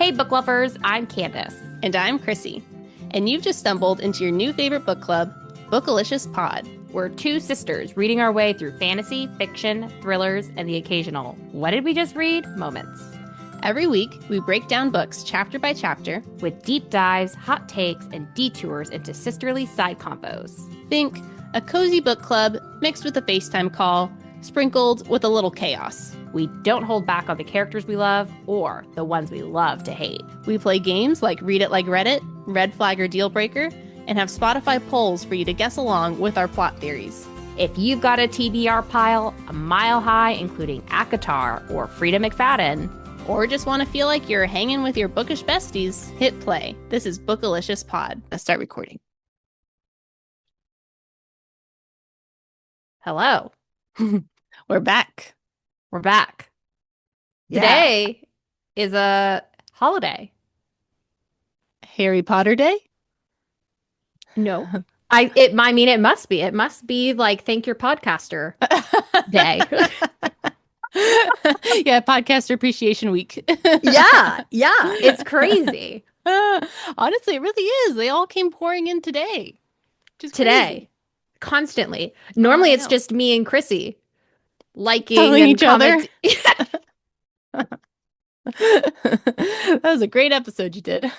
Hey, book lovers, I'm Candice. And I'm Chrissy. And you've just stumbled into your new favorite book club, Bookalicious Pod. We're two sisters reading our way through fantasy, fiction, thrillers, and the occasional "what did we just read?" moments. Every week, we break down books chapter by chapter with deep dives, hot takes, and detours into sisterly side combos. Think a cozy book club mixed with a FaceTime call, sprinkled with a little chaos. We don't hold back on the characters we love or the ones we love to hate. We play games like Read It Like Reddit, Red Flag or Deal Breaker, and have Spotify polls for you to guess along with our plot theories. If you've got a TBR pile a mile high, including ACOTAR or Frida McFadden, or just want to feel like you're hanging with your bookish besties, hit play. This is Bookalicious Pod. Let's start recording. Hello. We're back. We're back. Yeah. Today is a holiday. Harry Potter Day? No. It must be. It must be like Thank Your Podcaster Day. Yeah, Podcaster Appreciation Week. Yeah. It's crazy. Honestly, it really is. They all came pouring in today. Just today. Crazy. Constantly. Normally it's just me and Chrissy liking telling and each other. That was a great episode you did.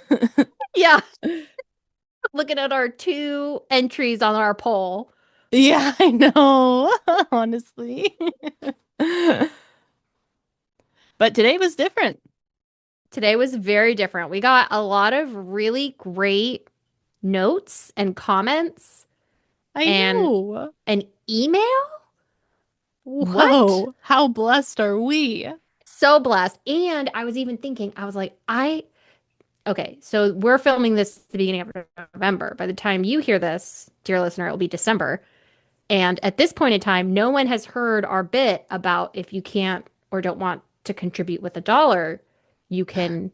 Yeah. Looking at our 2 entries on our poll. Yeah, I know. Honestly. But today was different. Today was very different. We got a lot of really great notes and comments. I know. An email? Whoa. What? How blessed are we? So blessed. And I was even thinking, I was like, okay, so we're filming this at the beginning of November. By the time you hear this, dear listener, it will be December. And at this point in time, no one has heard our bit about if you can't or don't want to contribute with $1, you can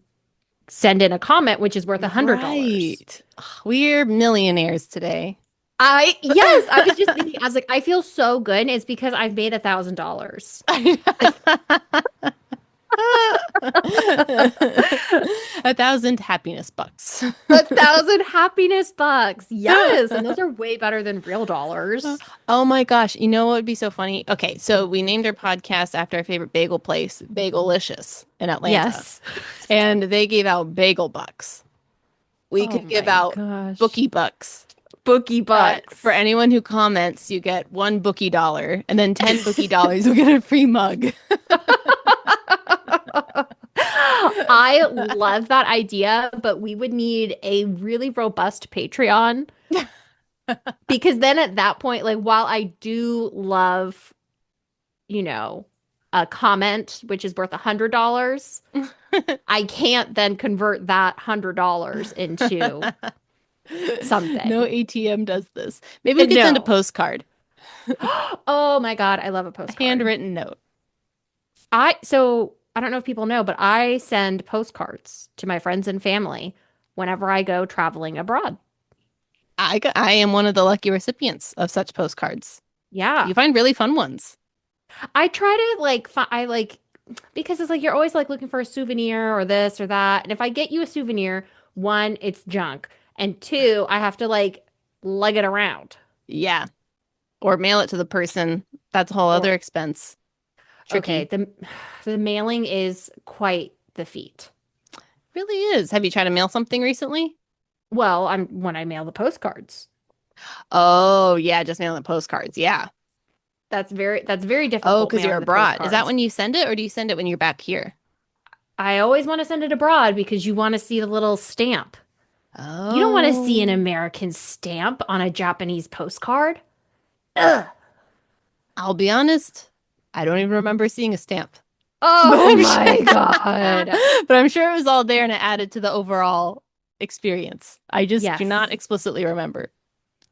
send in a comment, which is worth $100. Right. We're millionaires today. I was just thinking, I was like, I feel so good. It's because I've made $1,000. 1,000 happiness bucks. 1,000 happiness bucks. Yes. And those are way better than real dollars. Oh my gosh. You know what would be so funny? Okay. So we named our podcast after our favorite bagel place, Bagelicious in Atlanta. Yes. And they gave out bagel bucks. We could give out bookie bucks. Bookie bucks. For anyone who comments, you get $1 bookie dollar, and then 10 bookie dollars will get a free mug. I love that idea, but we would need a really robust Patreon. Because then at that point, like, while I do love, a comment, which is worth $100, I can't then convert that $100 into something. No ATM does this. Maybe we could send a postcard. Oh my God, I love a postcard. A handwritten note. So I don't know if people know, but I send postcards to my friends and family whenever I go traveling abroad. I am one of the lucky recipients of such postcards. Yeah. You find really fun ones. I try to because it's like you're always like looking for a souvenir or this or that. And if I get you a souvenir, 1, it's junk. And 2, I have to like lug it around. Yeah. Or mail it to the person. That's a whole other expense. Tricky. Okay. The mailing is quite the feat. Really is. Have you tried to mail something recently? Well, when I mail the postcards. Oh, yeah. Just mailing the postcards. Yeah. That's very difficult. Oh, because you're abroad. Is that when you send it, or do you send it when you're back here? I always want to send it abroad because you want to see the little stamp. Oh. You don't want to see an American stamp on a Japanese postcard. Ugh. I'll be honest. I don't even remember seeing a stamp. Oh my God. But I'm sure it was all there and it added to the overall experience. I just do not explicitly remember.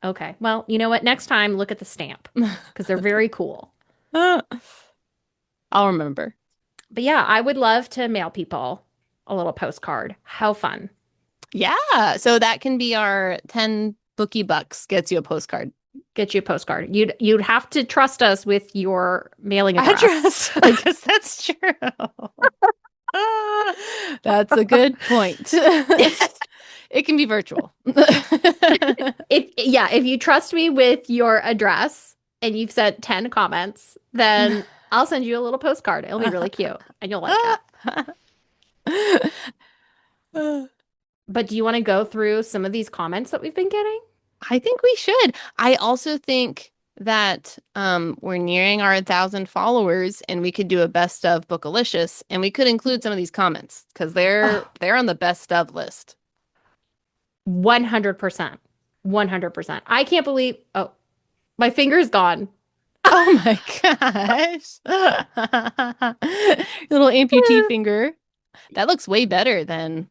Okay. Well, you know what? Next time, look at the stamp because they're very cool. I'll remember. But yeah, I would love to mail people a little postcard. How fun. Yeah. So that can be our 10 bookie bucks gets you a postcard. Get you a postcard. You'd have to trust us with your mailing address. I guess that's true. That's a good point. It can be virtual. If you trust me with your address and you've sent 10 comments, then I'll send you a little postcard. It'll be really cute and you'll like it. But do you want to go through some of these comments that we've been getting? I think we should. I also think that we're nearing our 1,000 followers, and we could do a best of Bookalicious, and we could include some of these comments because they're on the best of list. 100%. 100%. I can't believe. Oh, my finger's gone. Oh my gosh. Little amputee finger. That looks way better than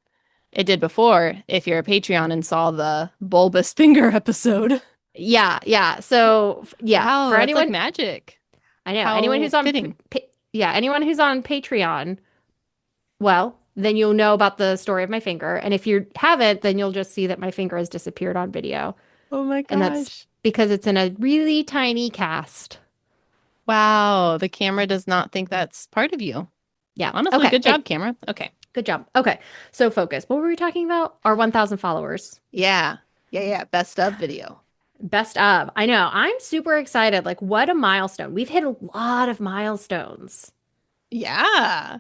it did before if you're a Patreon and saw the bulbous finger episode. Yeah. So, yeah, Wow, for that's anyone, like magic. I know, How anyone who's on fitting. anyone who's on Patreon, well, then you'll know about the story of my finger. And if you haven't, then you'll just see that my finger has disappeared on video. Oh my And that's gosh. because it's in a really tiny cast. Wow, the camera does not think that's part of you. Yeah. Honestly, Okay. good job, camera. Okay. Good job. Okay. So focus. What were we talking about? Our 1,000 followers. Yeah. Best of video. Best of. I know. I'm super excited. Like, what a milestone. We've hit a lot of milestones. Yeah.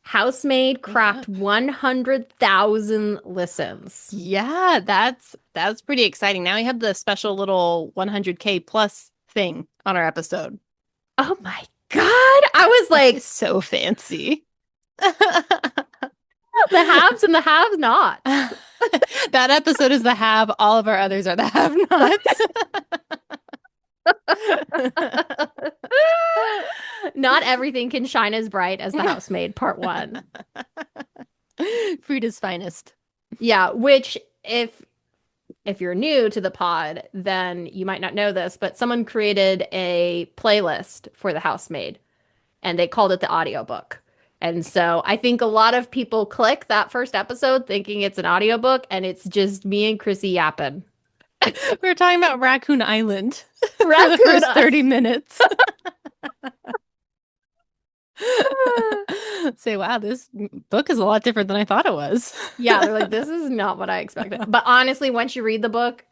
Housemaid cracked 100,000 listens. Yeah, that's pretty exciting. Now we have the special little 100K plus thing on our episode. Oh my God. I was like, So fancy. the haves and the have nots. That episode is the have, all of our others are the have nots. Not everything can shine as bright as the housemaid, part one. Frida's finest. Yeah, which if you're new to the pod, then you might not know this, but someone created a playlist for the housemaid and they called it the audiobook. And so I think a lot of people click that first episode thinking it's an audiobook and it's just me and Chrissy yapping. We were talking about Raccoon Island for the Raccoon first 30 minutes. Say, wow, this book is a lot different than I thought it was. Yeah, they're like, this is not what I expected. But honestly, once you read the book,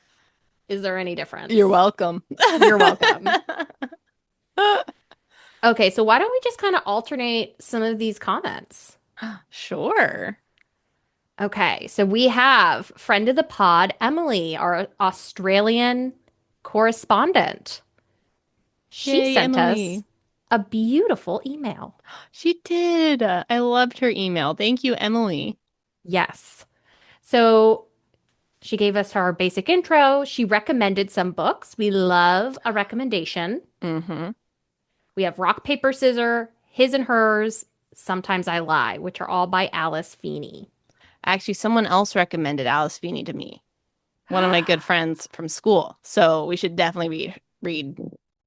is there any difference? You're welcome. You're welcome. Okay, so why don't we just kind of alternate some of these comments? Sure. Okay, so we have friend of the pod, Emily, our Australian correspondent. She Yay, sent Emily. us a beautiful email. She did. I loved her email. Thank you, Emily. Yes. So she gave us her basic intro. She recommended some books. We love a recommendation. Mm-hmm. We have Rock, Paper, Scissor, His and Hers, Sometimes I Lie, which are all by Alice Feeney. Actually, someone else recommended Alice Feeney to me. One of my good friends from school. So we should definitely read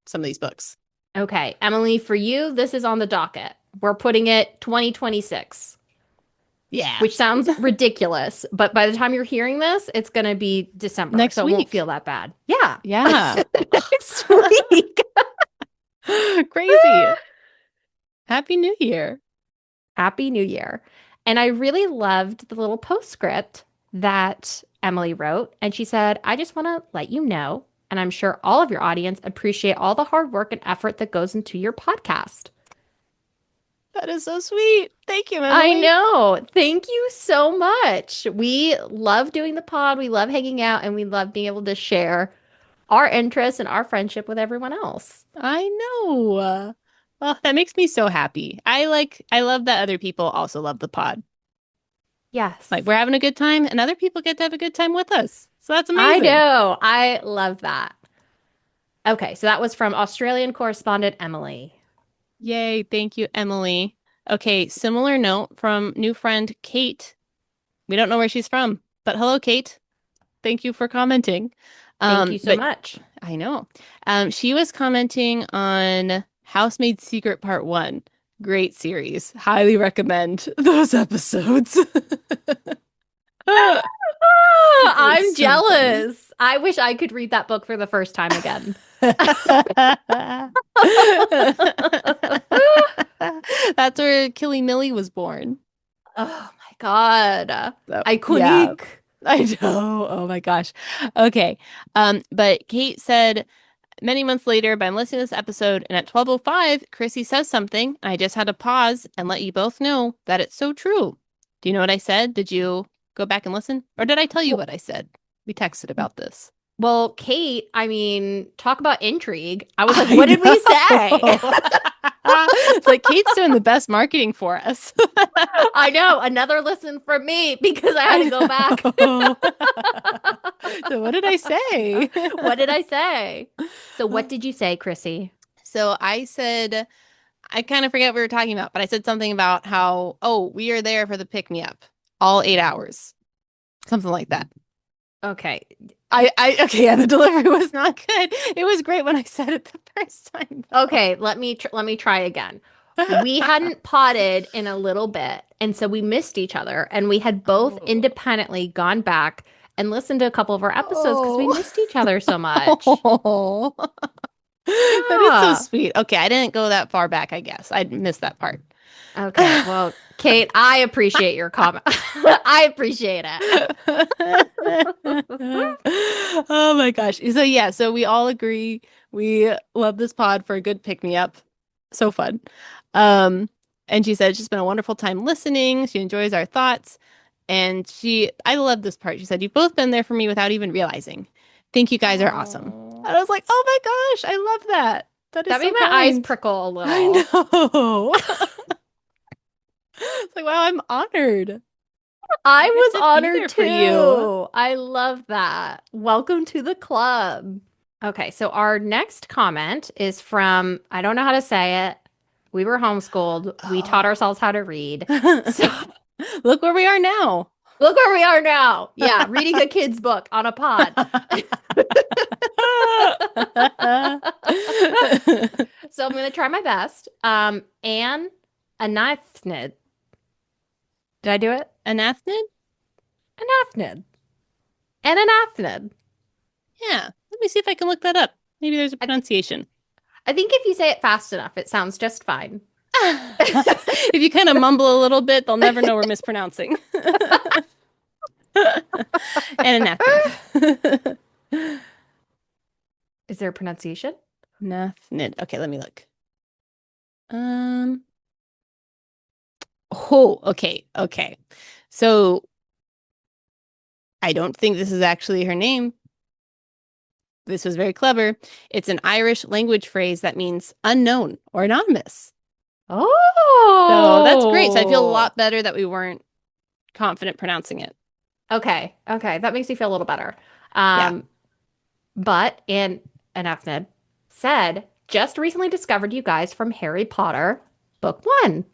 some of these books. Okay, Emily, for you, this is on the docket. We're putting it 2026. Yeah. Which sounds ridiculous, but by the time you're hearing this, it's going to be December. Next so week. It won't feel that bad. Yeah. Yeah. Next week. Crazy. Happy New Year. Happy New Year. And I really loved the little postscript that Emily wrote. And she said, I just want to let you know, and I'm sure all of your audience appreciate all the hard work and effort that goes into your podcast. That is so sweet. Thank you, Emily. I know. Thank you so much. We love doing the pod. We love hanging out, and we love being able to share our interests and our friendship with everyone else. I know. Well, that makes me so happy. I love that other people also love the pod. Yes. Like we're having a good time and other people get to have a good time with us. So that's amazing. I know. I love that. Okay, so that was from Australian correspondent Emily. Yay. Thank you, Emily. Okay, similar note from new friend Kate. We don't know where she's from, but hello, Kate. Thank you for commenting. Thank you so much. I know. She was commenting on Housemaid's Secret Part 1. Great series. Highly recommend those episodes. I'm so jealous. Funny. I wish I could read that book for the first time again. That's where Killy Millie was born. Oh my God. Yeah, Iconic. I know. Oh my gosh. Okay. But Kate said many months later, but I'm listening to this episode, and at 12:05, Chrissy says something. I just had to pause and let you both know that it's so true. Do you know what I said? Did you go back and listen? Or did I tell you Well, what I said? We texted about this. well, Kate, I mean, talk about intrigue. I was like, I what did we say? know. It's like Kate's doing the best marketing for us. I know. Another listen from me because I had to I go back. know. So what did I say? What did I say? So what did you say, Chrissy? So I said, I kind of forget what we were talking about, but I said something about how, oh, we are there for the pick me up all 8 hours, something like that. Okay. Okay, yeah, the delivery was not good. It was great when I said it the first time, though. Okay, let me try again. We hadn't potted in a little bit, and so we missed each other, and we had both Oh. independently gone back and listened to a couple of our episodes because we Oh. missed each other so much. Oh. That is so Yeah. sweet. Okay, I didn't go that far back, I guess. I missed that part. Okay. Well, Kate, I appreciate your comment. I appreciate it. Oh my gosh. So yeah, so we all agree we love this pod for a good pick me up. So fun. Um, and she said it's just been a wonderful time listening. She enjoys our thoughts. And I love this part. She said, you've both been there for me without even realizing. Think you guys are awesome. Oh, And I was like, oh my gosh, I love that. That is that made so my eyes kind. prickle a I little. know. It's like, wow, I'm honored. I I get was to be honored there for you. too. I love that. Welcome to the club. Okay, so our next comment is from, I don't know how to say it. We were homeschooled. We taught Oh. ourselves how to read. So Look where we are now. look where we are now. Yeah, reading a kid's book on a pod. So I'm going to try my best. Anne Anathnid. Did I do it? Anathnid? Anathnid. An Anathnid. Yeah. Let me see if I can look that up. Maybe there's a I, pronunciation. I think if you say it fast enough, it sounds just fine. If you kind of mumble a little bit, they'll never know we're mispronouncing. And anathnid. Is there a pronunciation? Anathnid. Okay, let me look. Um. Oh, okay, okay. So I don't think this is actually her name. This was very clever. It's an Irish language phrase that means unknown or anonymous. So that's great. So I feel a Oh, lot better that we weren't confident pronouncing it. okay. Okay. That makes me feel a little better. Yeah. Um, but and Afned said, just recently discovered you guys from Harry Potter, book one.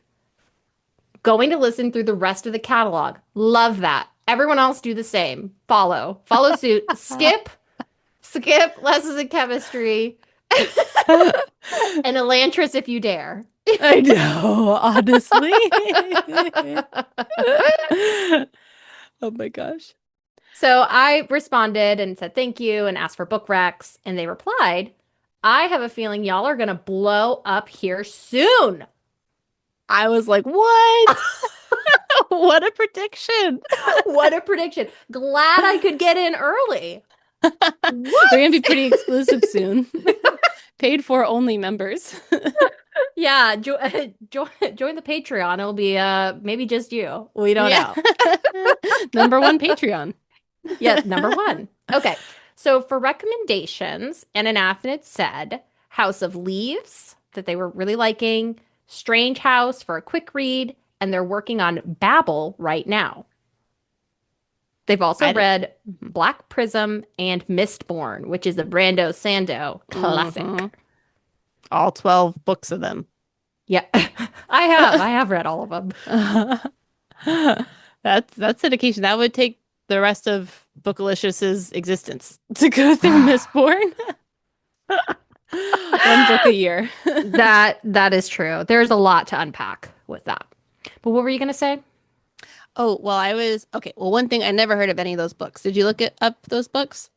Going to listen through the rest of the catalog. Love that. Everyone else do the same. Follow suit. Skip lessons in chemistry. And Elantris if you dare. I know, honestly. Oh my gosh. So I responded and said thank you and asked for book recs, and they replied, I have a feeling y'all are gonna blow up here soon. I was like, what? What a prediction. What a prediction. Glad I could get in early. They're What? gonna be pretty exclusive soon. Paid for only members. Yeah, join the Patreon. It'll be maybe just you. We don't Yeah. know. Number one Patreon. Yeah, number one. Okay. So for recommendations, Ananathnid said House of Leaves that they were really liking, Strange House for a quick read, and they're working on Babel right now. They've also I don't. read Black Prism and Mistborn, which is a Brando Sando classic. Mhm. All 12 books of them. Yeah, I have. I have read all of them. That's dedication. That would take the rest of Bookalicious's existence to go through Mistborn. One book a year. That is true. There's a lot to unpack with that. But what were you going to say? Oh, well, I was okay. Well, one thing I never heard of any of those books. Did you look up those books?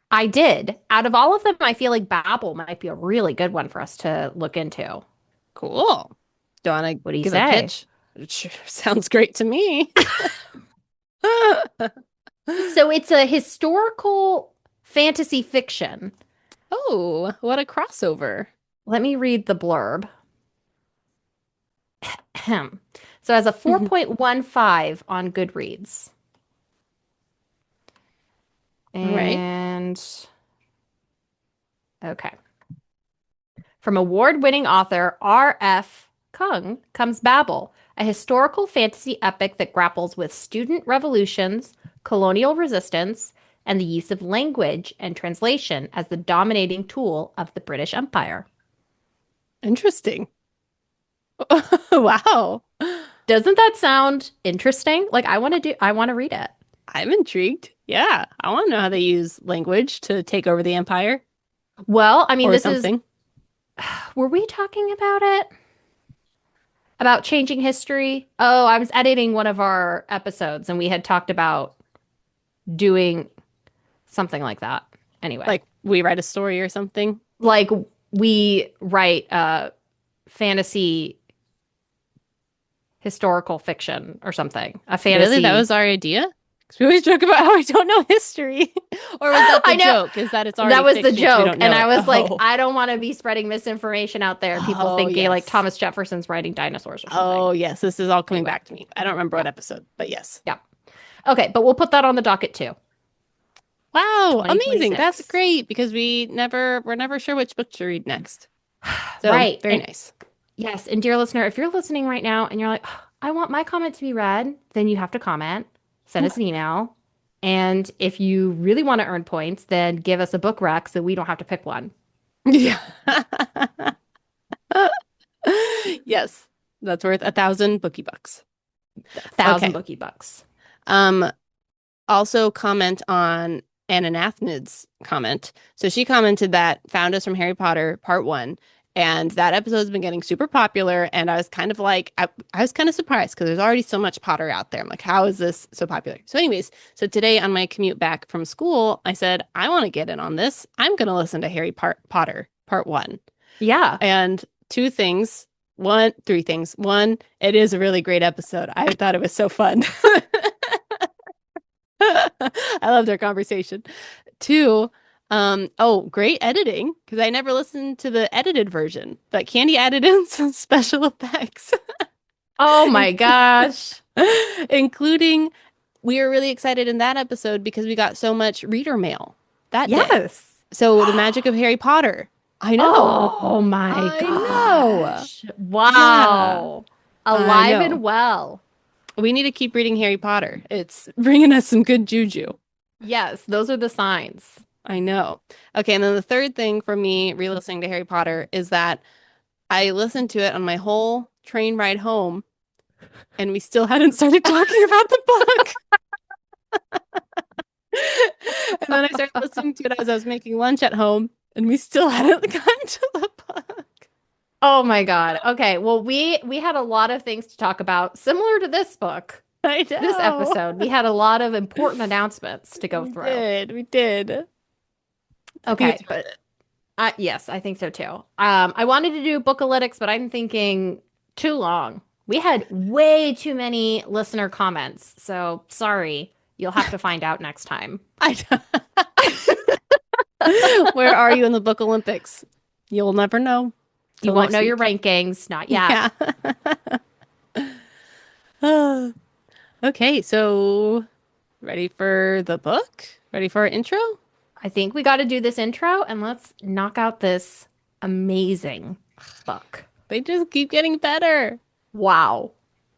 I did. Out of all of them, I feel like Babel might be a really good one for us to look into. Cool. Do you want to What do you give a say? pitch? Sure, sounds great to me. So it's a historical fantasy fiction. Oh, what a crossover. Let me read the blurb. Ahem. So it has a 4.15 on Goodreads. All right. And okay. From award-winning author R.F. Kung comes Babel, a historical fantasy epic that grapples with student revolutions, colonial resistance, and the use of language and translation as the dominating tool of the British Empire. Interesting. Wow. Doesn't that sound interesting? Like I want to read it. I'm intrigued. Yeah, I want to know how they use language to take over the empire Well, I mean, or this is, something. were we talking about it? About changing history? Oh, I was editing one of our episodes and we had talked about doing something like that. Anyway, Like we write a story or something. like we write fantasy historical fiction or something. A Really? That fantasy. was our idea? 'Cause we always joke about how I don't know history. Or was that the I know joke? Is that it's already that was the fiction because we joke. don't And know I it? was like, Oh. I don't want to be spreading misinformation out there. People Oh, thinking like yes. Thomas Jefferson's writing dinosaurs or something. Oh, yes. This is all coming Anyway, back to me. I don't remember yeah. what episode, but yes. Yeah. Okay, but we'll put that on the docket too. Wow, amazing. That's 2026. great because we're never sure which book to read next. So, Right. very And nice. yes, and dear listener, if you're listening right now and you're like, "Oh, I want my comment to be read," then you have to comment, send us an email. And if you really want to earn points, then give us a book rec so we don't have to pick one. Yeah. Yes. That's worth 1,000 bookie bucks. 1,000 Okay. bookie bucks. Um, Also comment on Ananathnid's comment. So she commented that found us from Harry Potter Part 1. And that episode's been getting super popular. And I was kind of like, I was kind of surprised because there's already so much Potter out there. I'm like, how is this so popular? So, anyways, so today on my commute back from school, I said, I want to get in on this. I'm going to listen to Potter Part 1. Yeah. And three things. One, it is a really great episode. I thought it was so fun. I loved our conversation. Two, oh, great editing because I never listened to the edited version, but Candy added in some special effects, Oh In- my gosh. including we were really excited in that episode because we got so much reader mail that day. Yes. So the magic of Harry Potter. I know. Oh my I know. gosh. Yeah, Wow. I Alive know. and well. We need to keep reading Harry Potter. It's bringing us some good juju. Yes, those are the signs. I know. Okay, and then the third thing for me re-listening to Harry Potter is that I listened to it on my whole train ride home, and we still hadn't started talking about the book. And then I started listening to it as I was making lunch at home, and we still hadn't gotten to the book. Oh my God. Okay. Well, we had a lot of things to talk about similar to this book. I This know. episode, we had a lot of important announcements to go We through. did. We did. I think Okay, it's worth but it. yes, I think so too. I wanted to do bookalytics, but I'm thinking too long. We had way too many listener comments, so sorry. You'll have to find out next time. I Where are you in the book Olympics? You'll never know You till won't next know your week. rankings, not yet. Yeah. Okay, so ready for the book? Ready for our intro? I think we got to do this intro and let's knock out this amazing book. They just keep getting better. Wow.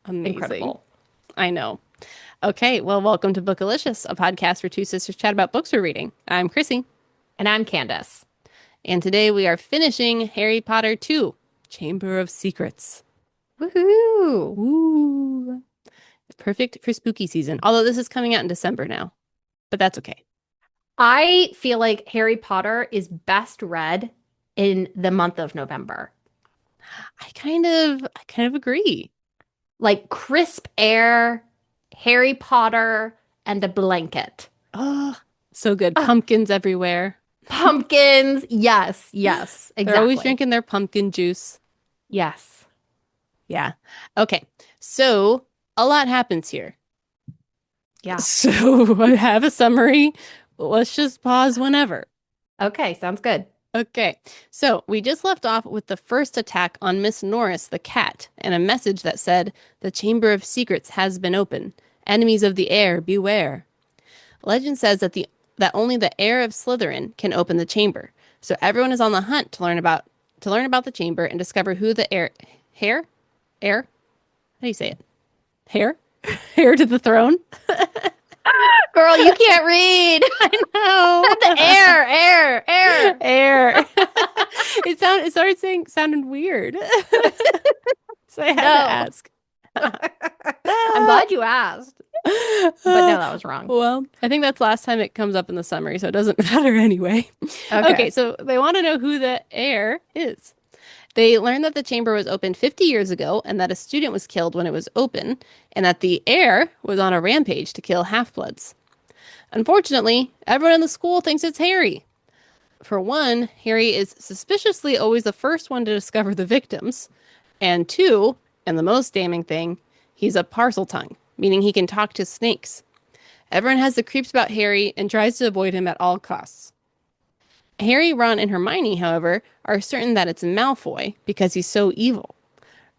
Amazing. Incredible. I know. Okay, well, welcome to Bookalicious, a podcast where two sisters chat about books we're reading. I'm Chrissy, And I'm Candice. and today we are finishing Harry Potter 2, Chamber of Secrets. Woohoo. Ooh. Perfect for spooky season. Although this is coming out in December now, but that's okay. I feel like Harry Potter is best read in the month of November. I kind of agree. Like crisp air, Harry Potter, and a blanket. Oh, so good. Ah, Pumpkins everywhere. pumpkins. Yes, yes, They're always exactly. drinking their pumpkin juice. Yes. Yeah. Okay. So a lot happens here. Yeah. So I have a summary. Let's just pause whenever. Okay, sounds good. Okay, so we just left off with the first attack on Miss Norris the cat and a message that said, "The Chamber of Secrets has been opened. Enemies of the air, beware." Legend says that only the heir of Slytherin can open the chamber. So everyone is on the hunt to learn about the chamber and discover who the heir? How do you say it? Heir? Heir to the throne? Girl, you can't read. I The air. know. Heir. It started sounding weird. So I had to No. ask. I'm glad you asked. But no, that was wrong. Well, I think that's last time it comes up in the summary, so it doesn't matter anyway. Okay, Okay. so they want to know who the heir is. They learned that the chamber was opened 50 years ago and that a student was killed when it was open, and that the heir was on a rampage to kill half-bloods. Unfortunately, everyone in the school thinks it's Harry. For one, Harry is suspiciously always the first one to discover the victims. And two, and the most damning thing, he's a parcel tongue, meaning he can talk to snakes. Everyone has the creeps about Harry and tries to avoid him at all costs. Harry, Ron, and Hermione, however, are certain that it's Malfoy because he's so evil.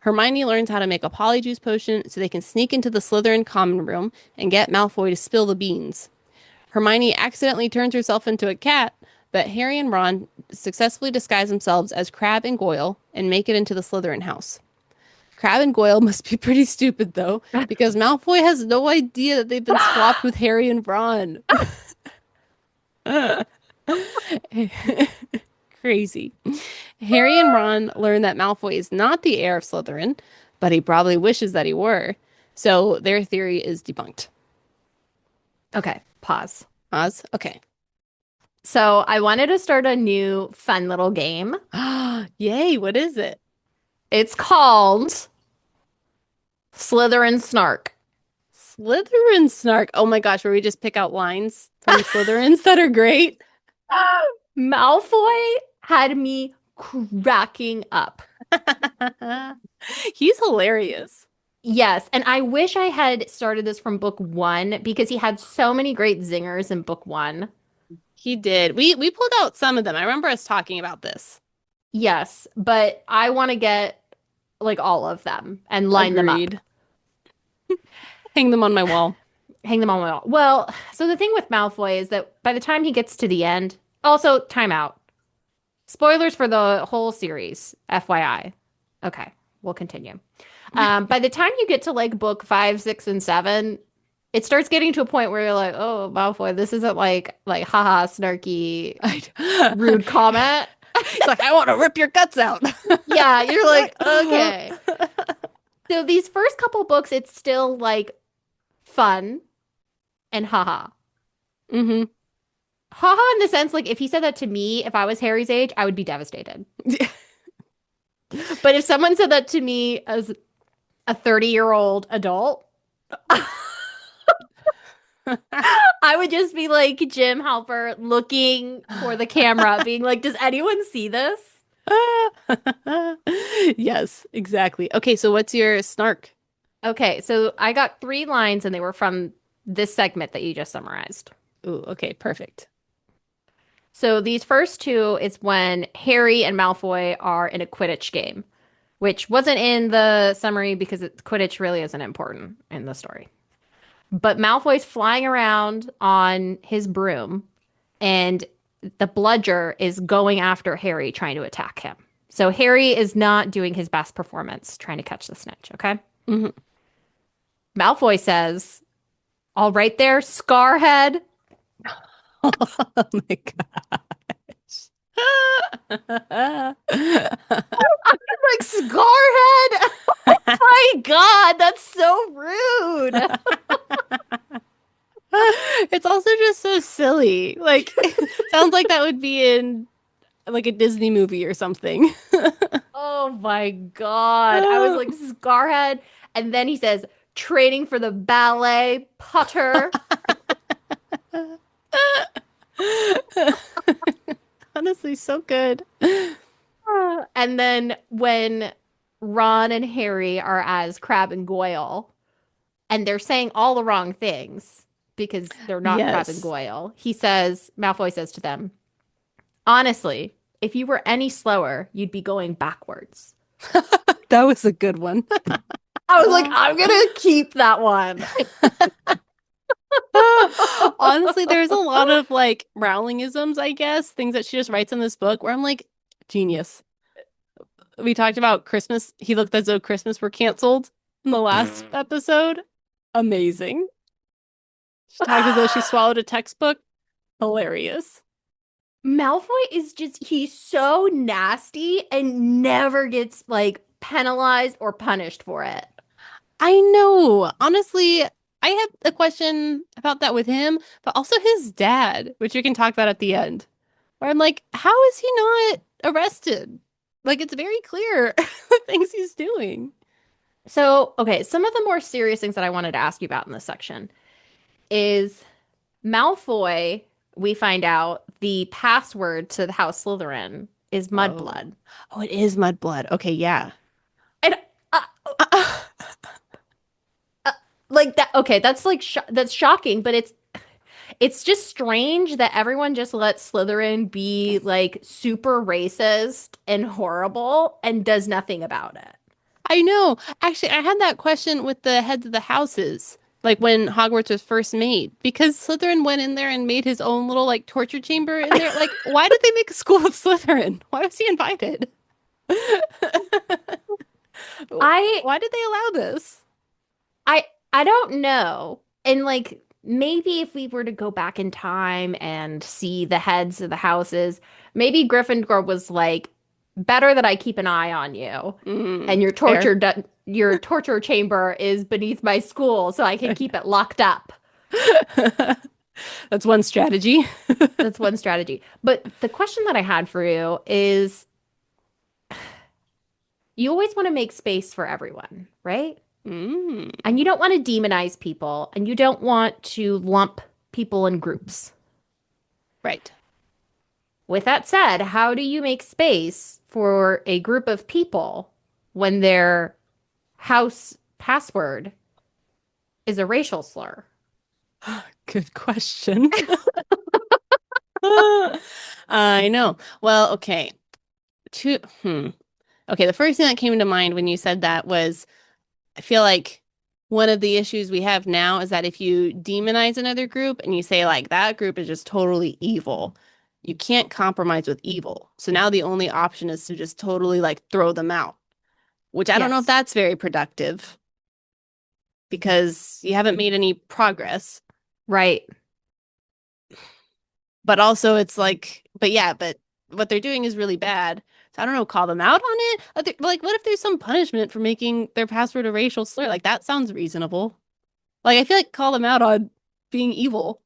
Hermione learns how to make a polyjuice potion so they can sneak into the Slytherin common room and get Malfoy to spill the beans. Hermione accidentally turns herself into a cat, but Harry and Ron successfully disguise themselves as Crabbe and Goyle and make it into the Slytherin house. Crabbe and Goyle must be pretty stupid, though, because Malfoy has no idea that they've been swapped with Harry and Ron. Crazy. Harry and Ron learn that Malfoy is not the heir of Slytherin, but he probably wishes that he were. So their theory is debunked. Okay, pause. Oz? Okay. So I wanted to start a new fun little game. Yay, what is it? It's called Slytherin Snark. Slytherin snark. Oh my gosh, where we just pick out lines from Slytherins that are great. Malfoy had me cracking up. He's hilarious. Yes, and I wish I had started this from book one because he had so many great zingers in book one. He did. We pulled out some of them. I remember us talking about this. Yes, but I want to get like all of them and line them up. Agreed. Hang them on my wall. Hang them on my wall. Well, so the thing with Malfoy is that by the time he gets to the end, also time out. Spoilers for the whole series, FYI. Okay, we'll continue. By the time you get to like book 5, 6, and 7, it starts getting to a point where you're like, oh, Malfoy, this isn't like haha, snarky, rude comment. He's like, I want to rip your guts out. Yeah, you're like, okay. So these first couple books, it's still like fun and haha. Mm-hmm. Haha in the sense, like, if he said that to me, if I was Harry's age, I would be devastated. But if someone said that to me as a 30-year-old adult, I would just be like Jim Halpert looking for the camera, being like, does anyone see this? Yes, exactly. Okay, so what's your snark? Okay, so I got 3 lines and they were from this segment that you just summarized. Ooh, okay, perfect. So these first 2 is when Harry and Malfoy are in a Quidditch game, which wasn't in the summary because Quidditch really isn't important in the story. But Malfoy's flying around on his broom, and the bludger is going after Harry, trying to attack him. So Harry is not doing his best performance trying to catch the snitch, okay? Mm-hmm. Malfoy says, all right there, Scarhead. Oh my gosh. Like, Scarhead? Oh my God, that's so rude. It's also just so silly. Like, sounds like that would be in like a Disney movie or something. Oh my God. I was like, Scarhead. And then he says, training for the ballet, Potter. Honestly, so good. And then when Ron and Harry are as Crabbe and Goyle, and they're saying all the wrong things because they're not Crabbe and Yes. Goyle. Malfoy says to them, honestly, if you were any slower, you'd be going backwards. That was a good one. I was like, I'm gonna keep that one. Honestly, there's a lot of like Rowlingisms, I guess, things that she just writes in this book where I'm like, genius. We talked about Christmas. He looked as though Christmas were canceled in the last episode. Amazing. She talked as though she swallowed a textbook. Hilarious. Malfoy is he's so nasty and never gets like penalized or punished for it. I know. Honestly, I have a question about that with him, but also his dad, which we can talk about at the end. Where I'm like, how is he not arrested? Like, it's very clear the things he's doing. So, okay, some of the more serious things that I wanted to ask you about in this section is Malfoy, we find out the password to the House Slytherin is Oh. Mudblood. Oh, it is Mudblood. Okay, yeah. And like that, okay, that's like that's shocking, but it's just strange that everyone just lets Slytherin be like super racist and horrible and does nothing about it. I know. Actually, I had that question with the heads of the houses, like when Hogwarts was first made, because Slytherin went in there and made his own little like torture chamber in there. Like, why did they make a school with Slytherin? Why was he invited? I Why did they allow this? I don't know. And like maybe if we were to go back in time and see the heads of the houses, maybe Gryffindor was like better that I keep an eye on you and Fair. your torture chamber is beneath my school so I can keep it locked up. That's one strategy. That's one strategy. But the question that I had for you is you always want to make space for everyone, right? Mm, And you don't want to demonize people and you don't want to lump people in groups. right. With that said, how do you make space for a group of people when their house password is a racial slur? Good question. I know. Well, okay. Two, hmm. Okay, the first thing that came to mind when you said that was I feel like one of the issues we have now is that if you demonize another group and you say like that group is just totally evil, you can't compromise with evil. So now the only option is to just totally like throw them out, which I don't know if Yes. that's very productive because you haven't made any progress. Right. But also it's like, but yeah, but what they're doing is really bad. So I don't know, call them out on it. Like, what if there's some punishment for making their password a racial slur? Like, that sounds reasonable. Like, I feel like call them out on being evil.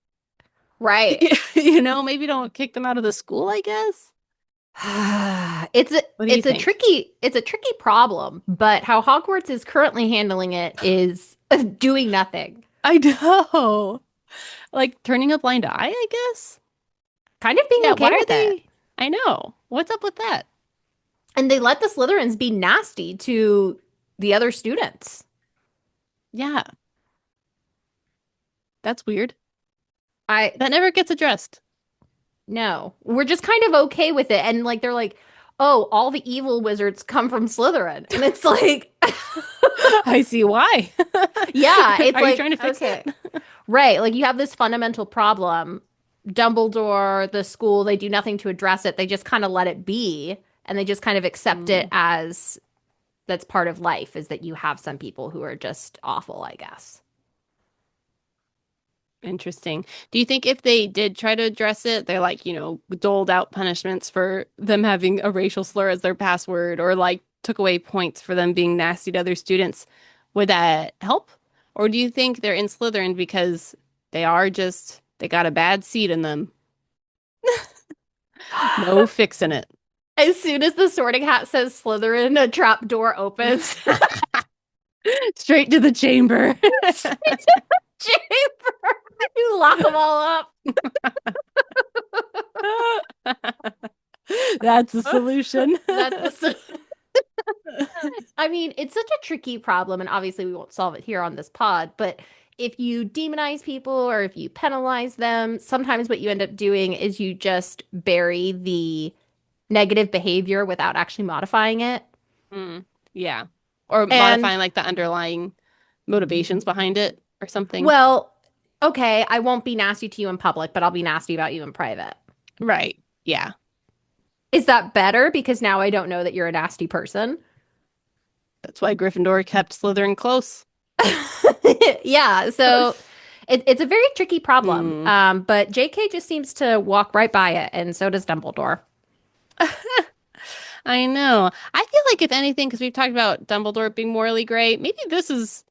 Right. Maybe don't kick them out of the school, I guess. It's a What do you think? it's a tricky problem, but how Hogwarts is currently handling it is doing nothing. I know. Like, turning a blind eye, I guess. Kind of being Yeah, why okay are with it. they? I know. What's up with that? And they let the Slytherins be nasty to the other students. Yeah, that's weird. I That never gets addressed. No. We're just kind of okay with it. And like they're like, oh, all the evil wizards come from Slytherin. And it's like, I see why. yeah, it's Are you like, trying to fix okay. it? Right. Like you have this fundamental problem. Dumbledore, the school, they do nothing to address it. They just kind of let it be. And they just kind of accept it Mm. as that's part of life, is that you have some people who are just awful, I guess. Interesting. Do you think if they did try to address it, they're like, doled out punishments for them having a racial slur as their password or like took away points for them being nasty to other students, would that help? Or do you think they're in Slytherin because they got a bad seed in them? No fixing it. As soon as the sorting hat says Slytherin, a trap door opens. Straight to the chamber. Chamber. You lock them all up. That's the solution. That's the. I I mean, it's such a tricky problem, and obviously we won't solve it here on this pod, but if you demonize people or if you penalize them, sometimes what you end up doing is you just bury the negative behavior without actually modifying it. Mm, yeah. Or And, modifying like the underlying motivations behind it or something. well, okay, I won't be nasty to you in public, but I'll be nasty about you in private. Right. Yeah. Is that better? Because now I don't know that you're a nasty person. That's why Gryffindor kept Slytherin close. Yeah, so it's a very tricky problem. Hmm. But JK just seems to walk right by it, and so does Dumbledore. I know. I feel like if anything, because we've talked about Dumbledore being morally gray, maybe this is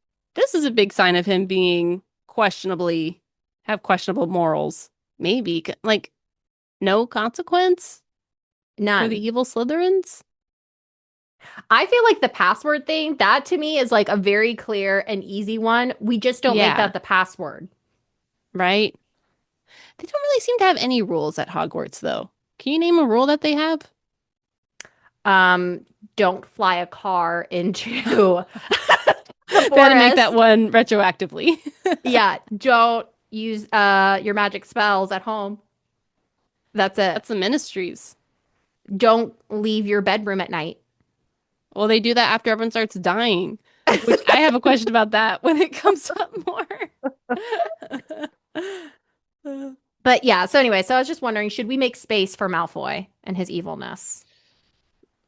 a big sign of him being questionably have questionable morals. Maybe like no consequence for the None. evil Slytherins. I feel like the password thing, that to me is like a very clear and easy one. We just don't make Yeah, that the password. right. They don't really seem to have any rules at Hogwarts, though. Can you name a rule that they have? Um, don't fly a car into the They had to make that forest. one retroactively. Yeah, don't use your magic spells at home. That's it. That's the ministries. Don't leave your bedroom at night. Well, they do that after everyone starts dying, which I have a question about that when it comes up more. But yeah, so anyway, so I was just wondering, should we make space for Malfoy and his evilness?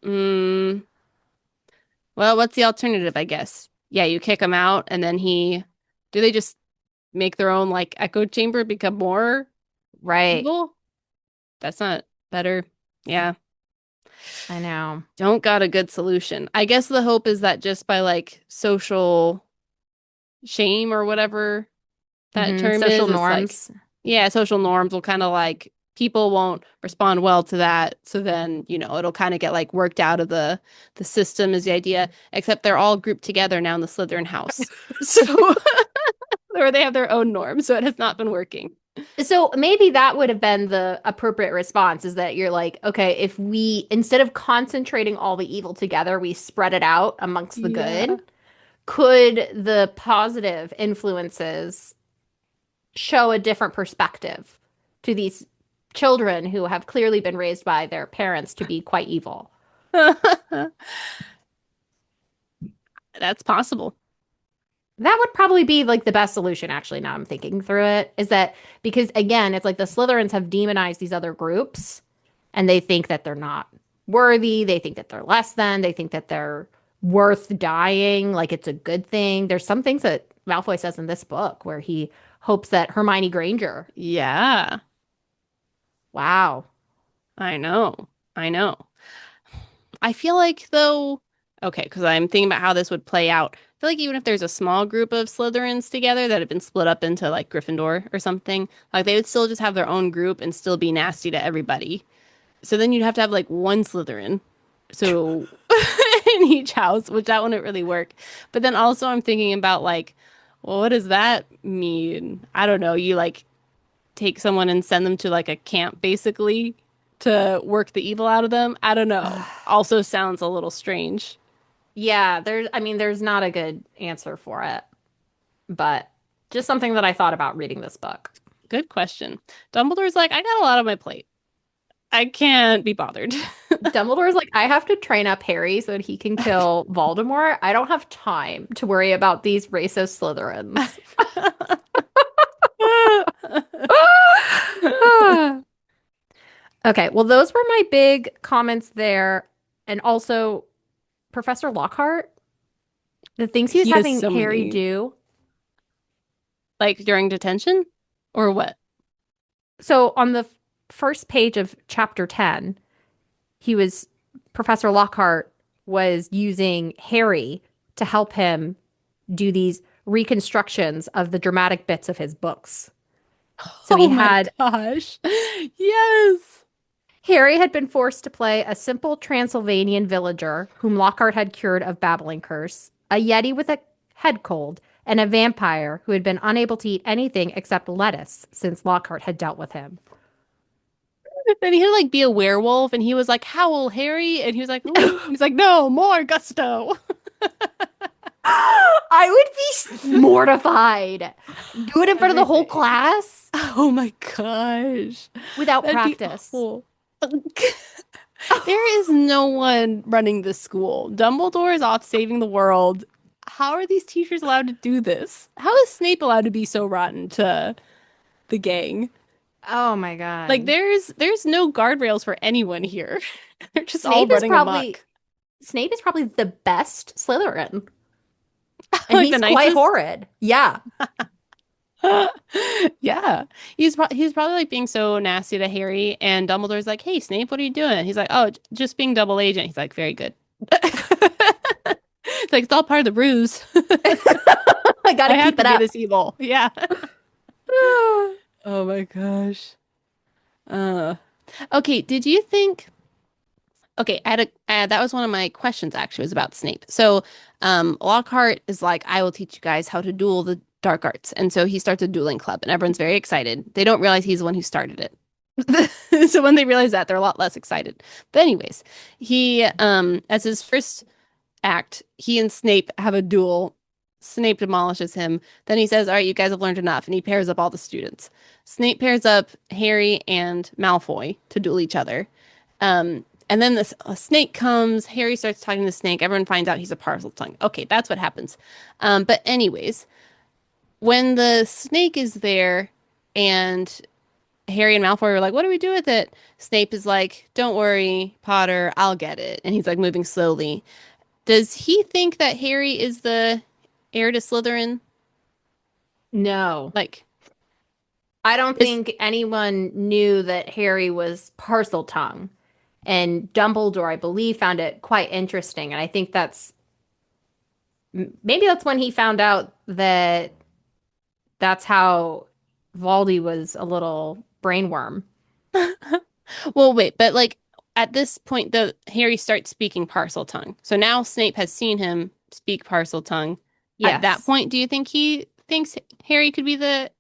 Mm, well, what's the alternative, I guess? Yeah, you kick him out and then do they just make their own like echo chamber become more Right. evil? That's not better. Yeah. I know. Don't got a good solution. I guess the hope is that just by like social shame or whatever that term Social is, it's like, norms. yeah, social norms will kind of like people won't respond well to that. So then, it'll kind of get like worked out of the system is the idea, except they're all grouped together now in the Slytherin house. So or they have their own norms, so it has not been working. So maybe that would have been the appropriate response is that you're like, okay, if we, instead of concentrating all the evil together, we spread it out amongst the Yeah. good, could the positive influences show a different perspective to these children who have clearly been raised by their parents to be quite evil? That's possible. That would probably be like the best solution, actually, now I'm thinking through it, is that because again, it's like the Slytherins have demonized these other groups and they think that they're not worthy. They think that they're less than. They think that they're worth dying. Like it's a good thing. There's some things that Malfoy says in this book where he hopes that Hermione Granger. Yeah, Wow. I know. I know. I feel like though, okay, because I'm thinking about how this would play out. I feel like even if there's a small group of Slytherins together that have been split up into like Gryffindor or something, like they would still just have their own group and still be nasty to everybody. So then you'd have to have like one Slytherin. So in each house, which that wouldn't really work. But then also I'm thinking about like, well, what does that mean? I don't know. You like take someone and send them to like a camp basically to work the evil out of them. I don't know. Also sounds a little strange. Yeah, I mean, there's not a good answer for it, but just something that I thought about reading this book. Good question. Dumbledore's like, I got a lot on my plate. I can't be bothered. Dumbledore's like, I have to train up Harry so that he can kill Voldemort. I don't have time to worry about these racist Slytherins. Okay, well, those were my big comments there. And also, Professor Lockhart, the things he was He has having so Harry many. do. Like during detention or what? So, on the first page of chapter 10, he was, Professor Lockhart was using Harry to help him do these reconstructions of the dramatic bits of his books. So he Oh my had gosh. Yes. Harry had been forced to play a simple Transylvanian villager whom Lockhart had cured of babbling curse, a yeti with a head cold, and a vampire who had been unable to eat anything except lettuce since Lockhart had dealt with him. Then he had to like be a werewolf and he was like, Howl, Harry. And he was like, "Ooh." He's like, no, more gusto. I would be mortified. Do it in front of the whole Everything. class Oh my gosh. without That'd be practice. awful. There is no one running this school. Dumbledore is off saving the world. How are these teachers allowed to do this? How is Snape allowed to be so rotten to the gang? Oh my Like God. there's no guardrails for anyone here. They're just all Snape is running probably amok. Snape is probably the best Slytherin, and Like the he's quite nicest. horrid. Yeah. Yeah. He's probably like being so nasty to Harry and Dumbledore's like, "Hey Snape, what are you doing?" He's like, "Oh, just being double agent." He's like, "Very good." It's like it's all part of the ruse. I got I to have keep to it be up. this evil. Yeah. Oh my gosh. Uh, okay, did you think okay, that was one of my questions actually was about Snape. So, Lockhart is like, I will teach you guys how to duel the dark arts. And so he starts a dueling club and everyone's very excited. They don't realize he's the one who started it. So when they realize that, they're a lot less excited. But anyways, he as his first act, he and Snape have a duel. Snape demolishes him. Then he says, "All right, you guys have learned enough." And he pairs up all the students. Snape pairs up Harry and Malfoy to duel each other. And then this a snake comes. Harry starts talking to Snake. Everyone finds out he's a parcel tongue. Okay, that's what happens. But anyways, when the snake is there and Harry and Malfoy are like, "What do we do with it?" Snape is like, "Don't worry, Potter, I'll get it." And he's like moving slowly. Does he think that Harry is the heir to Slytherin? No, Like, I don't is think anyone knew that Harry was parcel tongue. And Dumbledore, I believe, found it quite interesting. And I think maybe that's when he found out that that's how Valdi was a little brainworm. well, wait, but like at this point, the Harry starts speaking parcel tongue. So now Snape has seen him speak parcel tongue. At that Yes. point, do you think he thinks Harry could be the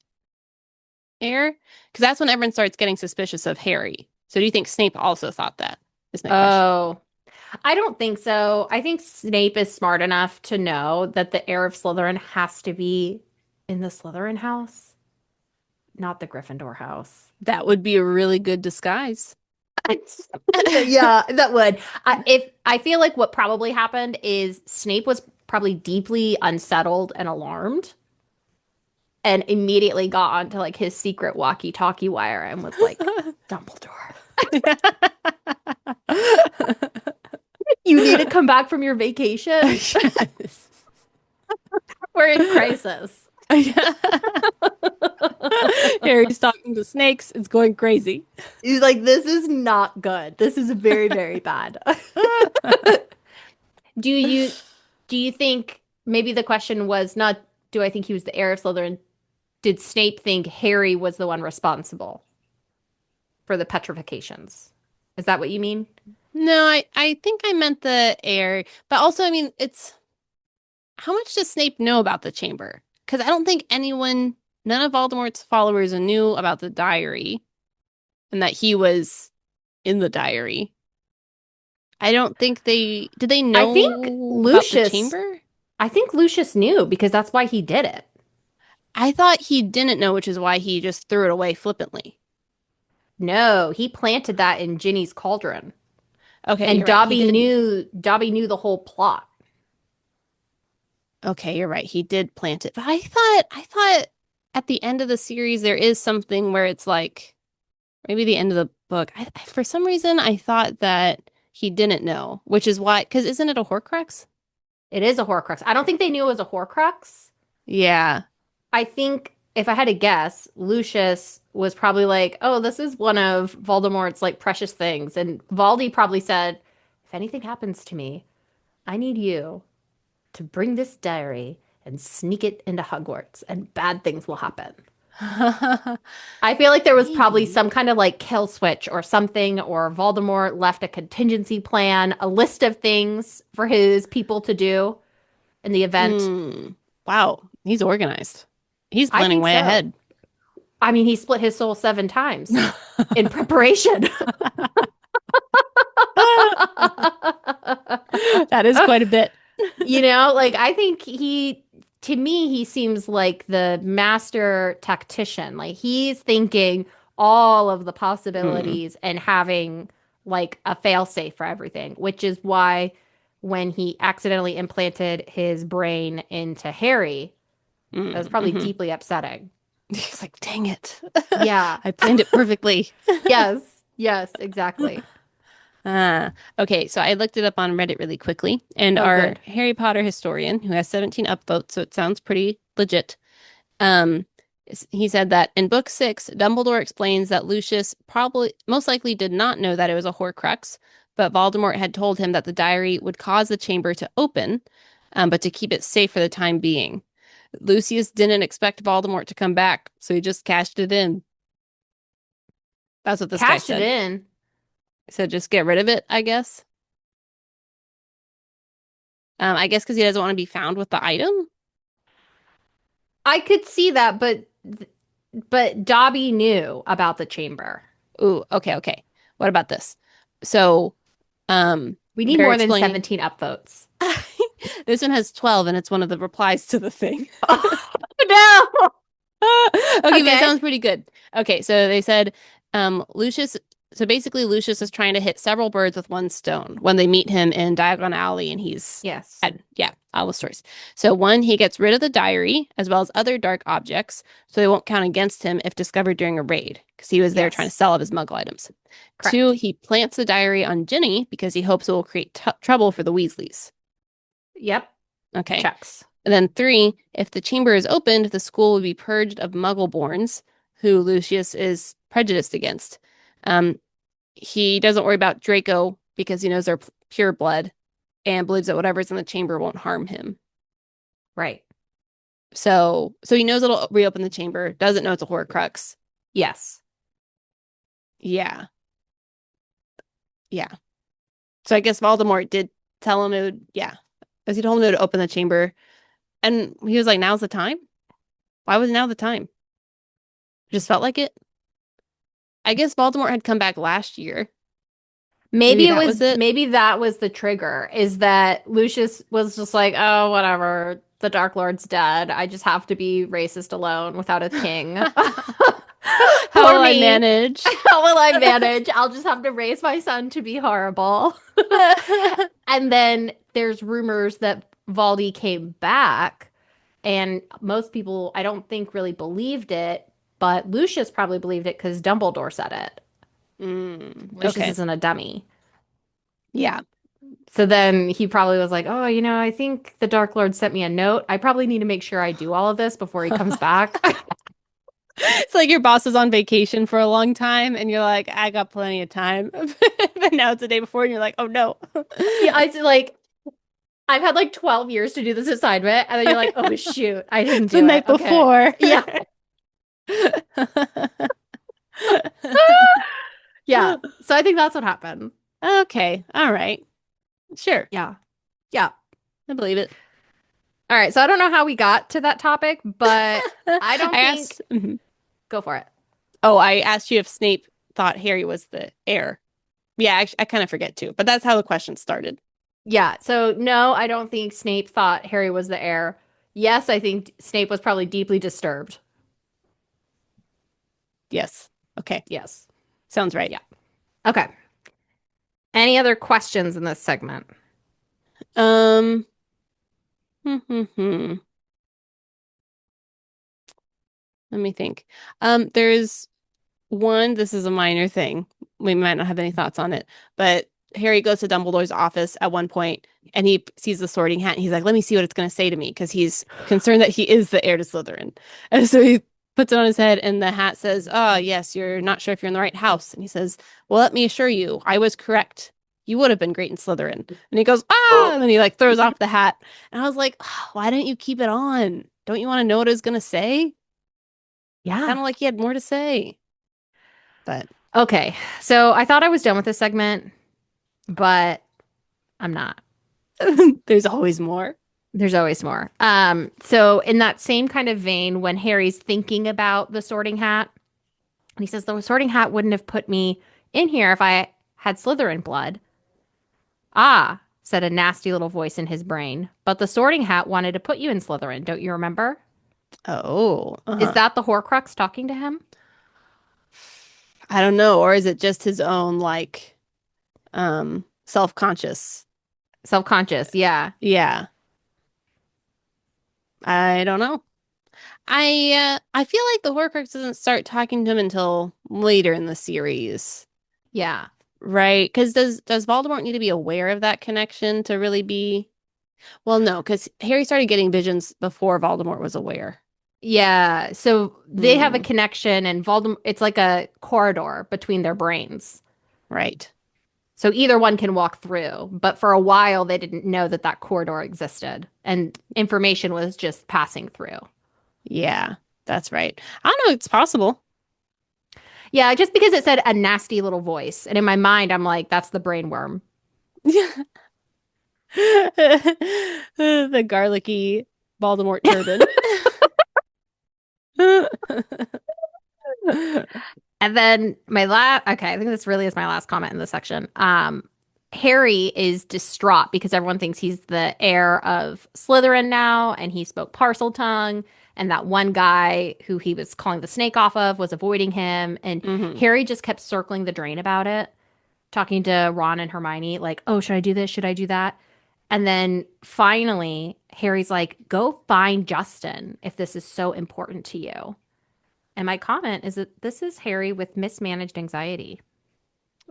heir? Because that's when everyone starts getting suspicious of Harry. So do you think Snape also thought that? Is my question. Oh, I don't think so. I think Snape is smart enough to know that the heir of Slytherin has to be in the Slytherin house, not the Gryffindor house. That would be a really good disguise. Yeah, that would. If I feel like what probably happened is Snape was probably deeply unsettled and alarmed, and immediately got onto like his secret walkie-talkie wire and was like, "Dumbledore, you need to come back from your vacation. Yes. We're in crisis." Yeah. Harry's talking to snakes. It's going crazy. He's like, "This is not good. This is very, very bad." Do you do you think maybe the question was not do I think he was the heir of Slytherin? Did Snape think Harry was the one responsible for the petrifications? Is that what you mean? No, I think I meant the heir, but also, I mean, it's how much does Snape know about the chamber? Because I don't think none of Voldemort's followers knew about the diary and that he was in the diary. I don't think did they I think know about the Lucius chamber? I think Lucius knew because that's why he did it. I thought he didn't know, which is why he just threw it away flippantly. No, he planted that in Ginny's cauldron. Okay, And you're right. He did. Dobby knew the whole plot. Okay, you're right. He did plant it. But I thought at the end of the series there is something where it's like maybe the end of the book. For some reason I thought that he didn't know, which is why because isn't it a Horcrux? It is a Horcrux. I don't think they knew it was a Horcrux. Yeah. I think if I had to guess, Lucius was probably like, "Oh, this is one of Voldemort's like precious things." And Valdi probably said, "If anything happens to me, I need you to bring this diary and sneak it into Hogwarts and bad things will happen." I feel like there was probably Maybe. some kind of like kill switch or something, or Voldemort left a contingency plan, a list of things for his people to do in the event. Mm. Wow, he's organized. He's I planning think way so. ahead. I mean, he split his soul 7 times in preparation. That is quite a bit. Like I think to me, he seems like the master tactician. Like he's thinking all of the Mm, possibilities and having like a fail-safe for everything, which is why when he accidentally implanted his brain into Harry, that was probably hmm. deeply upsetting. He's like, dang it. Yeah. I planned it perfectly. Yes. Yes, exactly. Uh, okay, so I looked it up on Reddit really quickly, and Oh, our good. Harry Potter historian, who has 17 upvotes, so it sounds pretty legit, um, he said that in book six, Dumbledore explains that Lucius probably most likely did not know that it was a Horcrux, but Voldemort had told him that the diary would cause the chamber to open, but to keep it safe for the time being. Lucius didn't expect Voldemort to come back, so he just cashed it in. That's what this guy Cashed it said. in. He said, just get rid of it, I guess. I guess because he doesn't want to be found with the item. I could see that, but Dobby knew about the chamber. Ooh, okay, okay. What about this? So, We need they're more than explaining. 17 upvotes. This one has 12, and it's one of the replies to the thing. Oh, no. Okay, but it Okay. sounds pretty good. Okay, so they said Lucius. So basically, Lucius is trying to hit several birds with one stone when they meet him in Diagon Alley, and he's Yes. at, yeah, all the stories. So one, he gets rid of the diary as well as other dark objects, so they won't count against him if discovered during a raid, because he was there trying to Yes. sell all his Muggle items. Two, Correct. he plants the diary on Ginny because he hopes it will create trouble for the Weasleys. Yep. Okay. Checks. And then three, if the chamber is opened, the school will be purged of Muggleborns, who Lucius is prejudiced against. Um, he doesn't worry about Draco because he knows they're pure blood and believes that whatever's in the chamber won't harm him. Right. So he knows it'll reopen the chamber, doesn't know it's a Horcrux. Yes. Yeah. Yeah. So I guess Voldemort did tell him it would, yeah. Because he told him it would open the chamber. And he was like, now's the time? Why was now the time? Just felt like it. I guess Voldemort had come back last year. Maybe that was it. Maybe that was the trigger, is that Lucius was just like, oh, whatever. The Dark Lord's dead. I just have to be racist alone without a king. How Poor will I me. manage? How will I manage? I'll just have to raise my son to be horrible. And then there's rumors that Valdi came back, and most people, I don't think, really believed it, but Lucius probably believed it because Dumbledore said it. Lucius Okay. isn't a dummy. Yeah. So then he probably was like, oh, I think the Dark Lord sent me a note. I probably need to make sure I do all of this before he comes back. It's like your boss is on vacation for a long time and you're like, I got plenty of time. But now it's the day before and you're like, oh no. Yeah, I like I've had like 12 years to do this assignment, and then you're like, oh shoot, I didn't It's the do it. night Okay. before. Yeah. Yeah. So I think that's what happened. Okay. All right. Sure. Yeah. Yeah. I believe it. All right. So I don't know how we got to that topic, but I I don't think asked, mhm. go for it. Oh, I asked you if Snape thought Harry was the heir. Yeah, I kind of forget too, but that's how the question started. Yeah. So no, I don't think Snape thought Harry was the heir. Yes, I think Snape was probably deeply disturbed. Yes. Okay. Yes. Sounds right. Yeah. Okay. Any other questions in this segment? Um, let me think. There's one, this is a minor thing. We might not have any thoughts on it, but Harry goes to Dumbledore's office at one point and he sees the sorting hat and he's like, let me see what it's going to say to me because he's concerned that he is the heir to Slytherin. And so he puts it on his head and the hat says, oh, yes, you're not sure if you're in the right house. And he says, well, let me assure you, I was correct. You would have been great in Slytherin. And he goes, ah, and then he like throws off the hat. And I was like, oh, why didn't you keep it on? Don't you want to know what it was going to say? Yeah. Sounded like he had more to say, but Okay. So I thought I was done with this segment, but I'm not. there's always more. There's always more. So in that same kind of vein, when Harry's thinking about the sorting hat, and he says the sorting hat wouldn't have put me in here if I had Slytherin blood. Ah, said a nasty little voice in his brain. But the Sorting Hat wanted to put you in Slytherin, don't you remember? Oh, Is that the Horcrux talking to him? I don't know. Or is it just his own, like, self-conscious? Self-conscious, yeah. Yeah. I don't know. I feel like the Horcrux doesn't start talking to him until later in the series, Yeah. right? Because does Voldemort need to be aware of that connection to really be? Well, no, because Harry started getting visions before Voldemort was aware. Yeah. So they have a Hmm, connection and Voldemort, it's like a corridor between their brains. right. So either one can walk through, but for a while they didn't know that that corridor existed and information was just passing through. Yeah, that's right. I don't know. It's possible. Yeah, just because it said a nasty little voice. And in my mind, I'm like, that's the brainworm. The garlicky Voldemort turban. And then okay, I think this really is my last comment in this section. Harry is distraught because everyone thinks he's the heir of Slytherin now, and he spoke parcel tongue, and that one guy who he was calling the snake off of was avoiding him, and Hmm. Harry just kept circling the drain about it, talking to Ron and Hermione, like, oh, should I do this? Should I do that? And then finally, Harry's like, go find Justin if this is so important to you. And my comment is that this is Harry with mismanaged anxiety,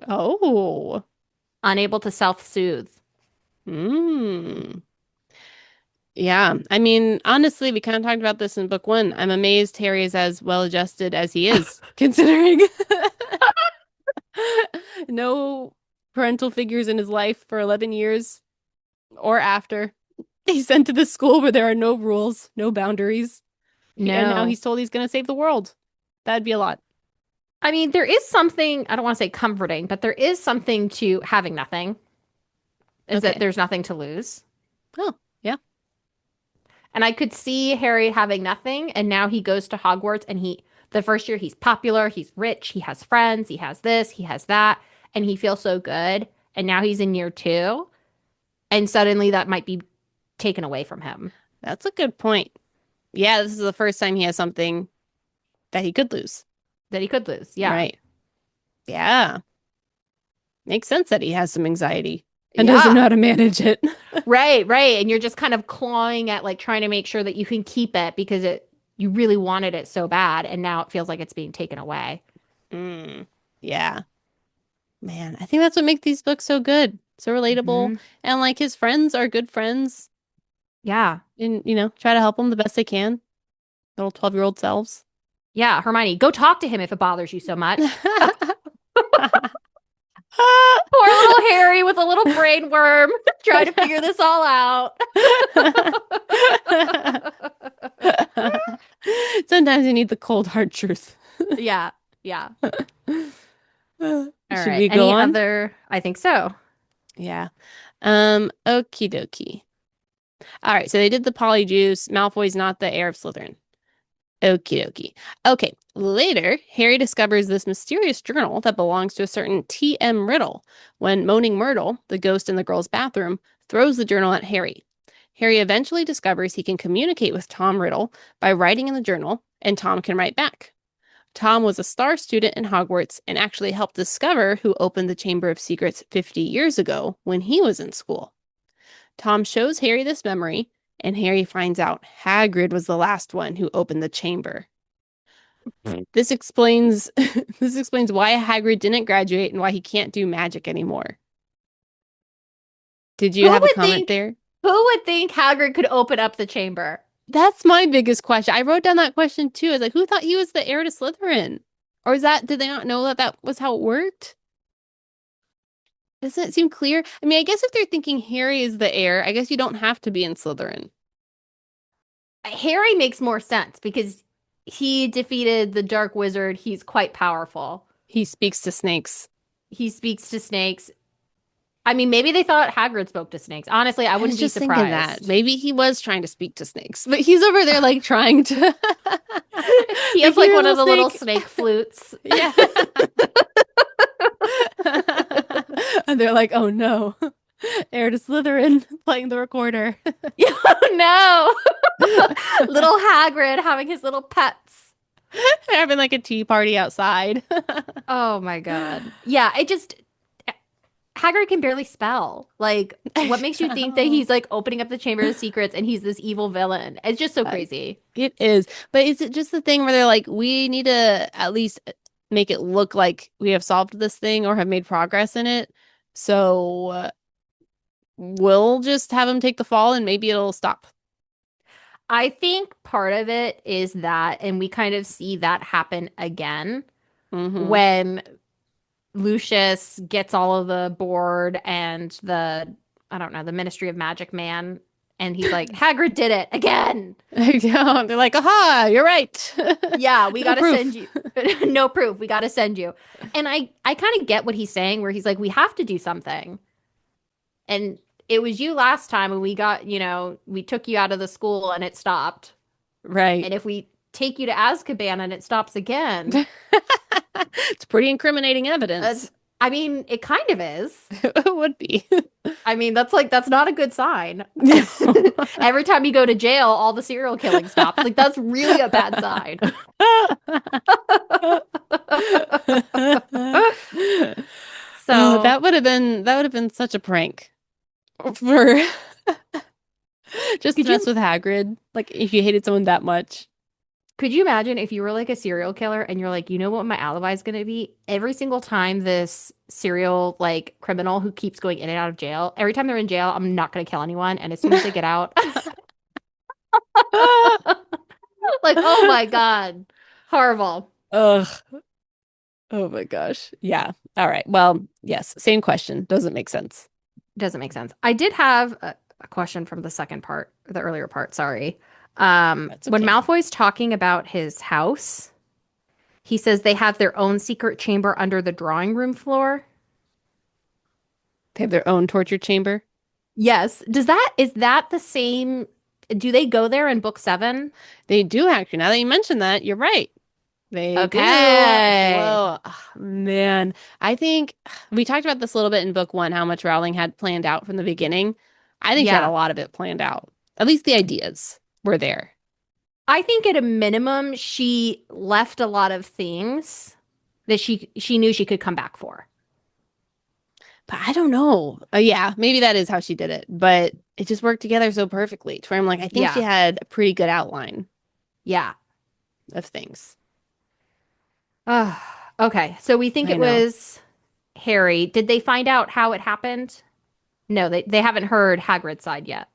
Oh. unable to self-soothe. Hmm. Yeah. I mean, honestly, we kind of talked about this in book one. I'm amazed Harry is as well adjusted as he is, considering no parental figures in his life for 11 years or after. He's sent to this school where there are no rules, no boundaries. And now No. he's told he's going to save the world. That'd be a lot. I mean, there is something, I don't want to say comforting, but there is something to having nothing, is that Okay. there's nothing to lose. Oh, yeah. And I could see Harry having nothing, and now he goes to Hogwarts, and the first year, he's popular, he's rich, he has friends, he has this, he has that, and he feels so good. And now he's in year two, and suddenly that might be taken away from him. That's a good point. Yeah, this is the first time he has something that he could lose. That he could lose. Yeah. Right. Yeah. Makes sense that he has some anxiety and doesn't know Yeah. how to manage it. Right, right. And you're just kind of clawing at like trying to make sure that you can keep it because you really wanted it so bad and now it feels like it's being taken away. Mm, yeah. Man, I think that's what makes these books so good. So relatable. Hmm. And like his friends are good friends Yeah. and, try to help him the best they can. Little 12-year-old selves. Yeah, Hermione, go talk to him if it bothers you so much. Poor little Harry with a little brain worm trying to figure this all out. Sometimes you need the cold hard truth. Yeah, yeah. All Should right. we go Any on? other? I think so. Yeah. Okie dokie. All right, so they did the polyjuice. Malfoy's not the heir of Slytherin. Okie dokie. Okay, later, Harry discovers this mysterious journal that belongs to a certain T.M. Riddle when Moaning Myrtle, the ghost in the girls' bathroom, throws the journal at Harry. Harry eventually discovers he can communicate with Tom Riddle by writing in the journal, and Tom can write back. Tom was a star student in Hogwarts and actually helped discover who opened the Chamber of Secrets 50 years ago when he was in school. Tom shows Harry this memory, and Harry finds out Hagrid was the last one who opened the chamber. This explains this explains why Hagrid didn't graduate and why he can't do magic anymore. Did you Who have a would comment think there? who would think Hagrid could open up the chamber? That's my biggest question. I wrote down that question too. I was like, who thought he was the heir to Slytherin? Or did they not know that that was how it worked? Doesn't it seem clear? I mean, I guess if they're thinking Harry is the heir, I guess you don't have to be in Slytherin. Harry makes more sense because he defeated the Dark Wizard. He's quite powerful. He speaks to snakes. He speaks to snakes. I mean, maybe they thought Hagrid spoke to snakes. Honestly, I I was wouldn't be just thinking that. surprised. Maybe he was trying to speak to snakes, but he's over there like trying to He has Like, like "Here, one of the little snake." snake flutes. Yeah. And they're like, "Oh no." Heir to Slytherin playing the recorder. Oh no. Little Hagrid having his little pets. They're having like a tea party outside. Oh my God. Yeah, it just Hagrid can barely spell. Like, what I makes you think that know. he's like opening up the Chamber of Secrets and he's this evil villain? It's just so Uh, crazy. it is. But is it just the thing where they're like, we need to at least make it look like we have solved this thing or have made progress in it? So we'll just have him take the fall and maybe it'll stop. I think part of it is that, and we kind of see that happen again Hmm. when Lucius gets all of the board and I don't know, the Ministry of Magic man. And he's like, Hagrid did it again. They're like, aha, you're right. Yeah, we No got to send proof. you. No proof. We got to send you. And I kind of get what he's saying, where he's like, we have to do something. And it was you last time when we got, we took you out of the school and it stopped. Right. And if we take you to Azkaban and it stops again, It's pretty incriminating uh, evidence. I mean, it kind of is. It would be. I mean, that's not a good sign. Every time you go to jail, all the serial killing stops. Like, that's really a bad sign. Oh, So, that would have been such a prank for just to could mess you with Hagrid. Like if you hated someone that much. could you imagine if you were like a serial killer and you're like, you know what my alibi is going to be? Every single time this serial like criminal who keeps going in and out of jail, every time they're in jail, I'm not going to kill anyone, and as soon as they get out, like, oh my God, horrible. Ugh. Oh my gosh. Yeah. All right. Well, yes. Same question. Doesn't make sense. Doesn't make sense. I did have a question from the second part, the earlier part, sorry. That's When okay. Malfoy's talking about his house, he says they have their own secret chamber under the drawing room floor. They have their own torture chamber. Yes. Is that the same? Do they go there in book seven? They do actually. Now that you mention that, you're right. They do. Okay. Whoa. Ah, man. I think we talked about this a little bit in book one, how much Rowling had planned out from the beginning. I think she had a Yeah. lot of it planned out. At least the ideas were there. I think at a minimum, she left a lot of things that she knew she could come back for. But I don't know. Yeah, maybe that is how she did it. But it just worked together so perfectly to where I'm like, I think she Yeah. had a pretty good outline Yeah. of things. Okay. So we think I it know. was Harry. Did they find out how it happened? No, they haven't heard Hagrid's side yet.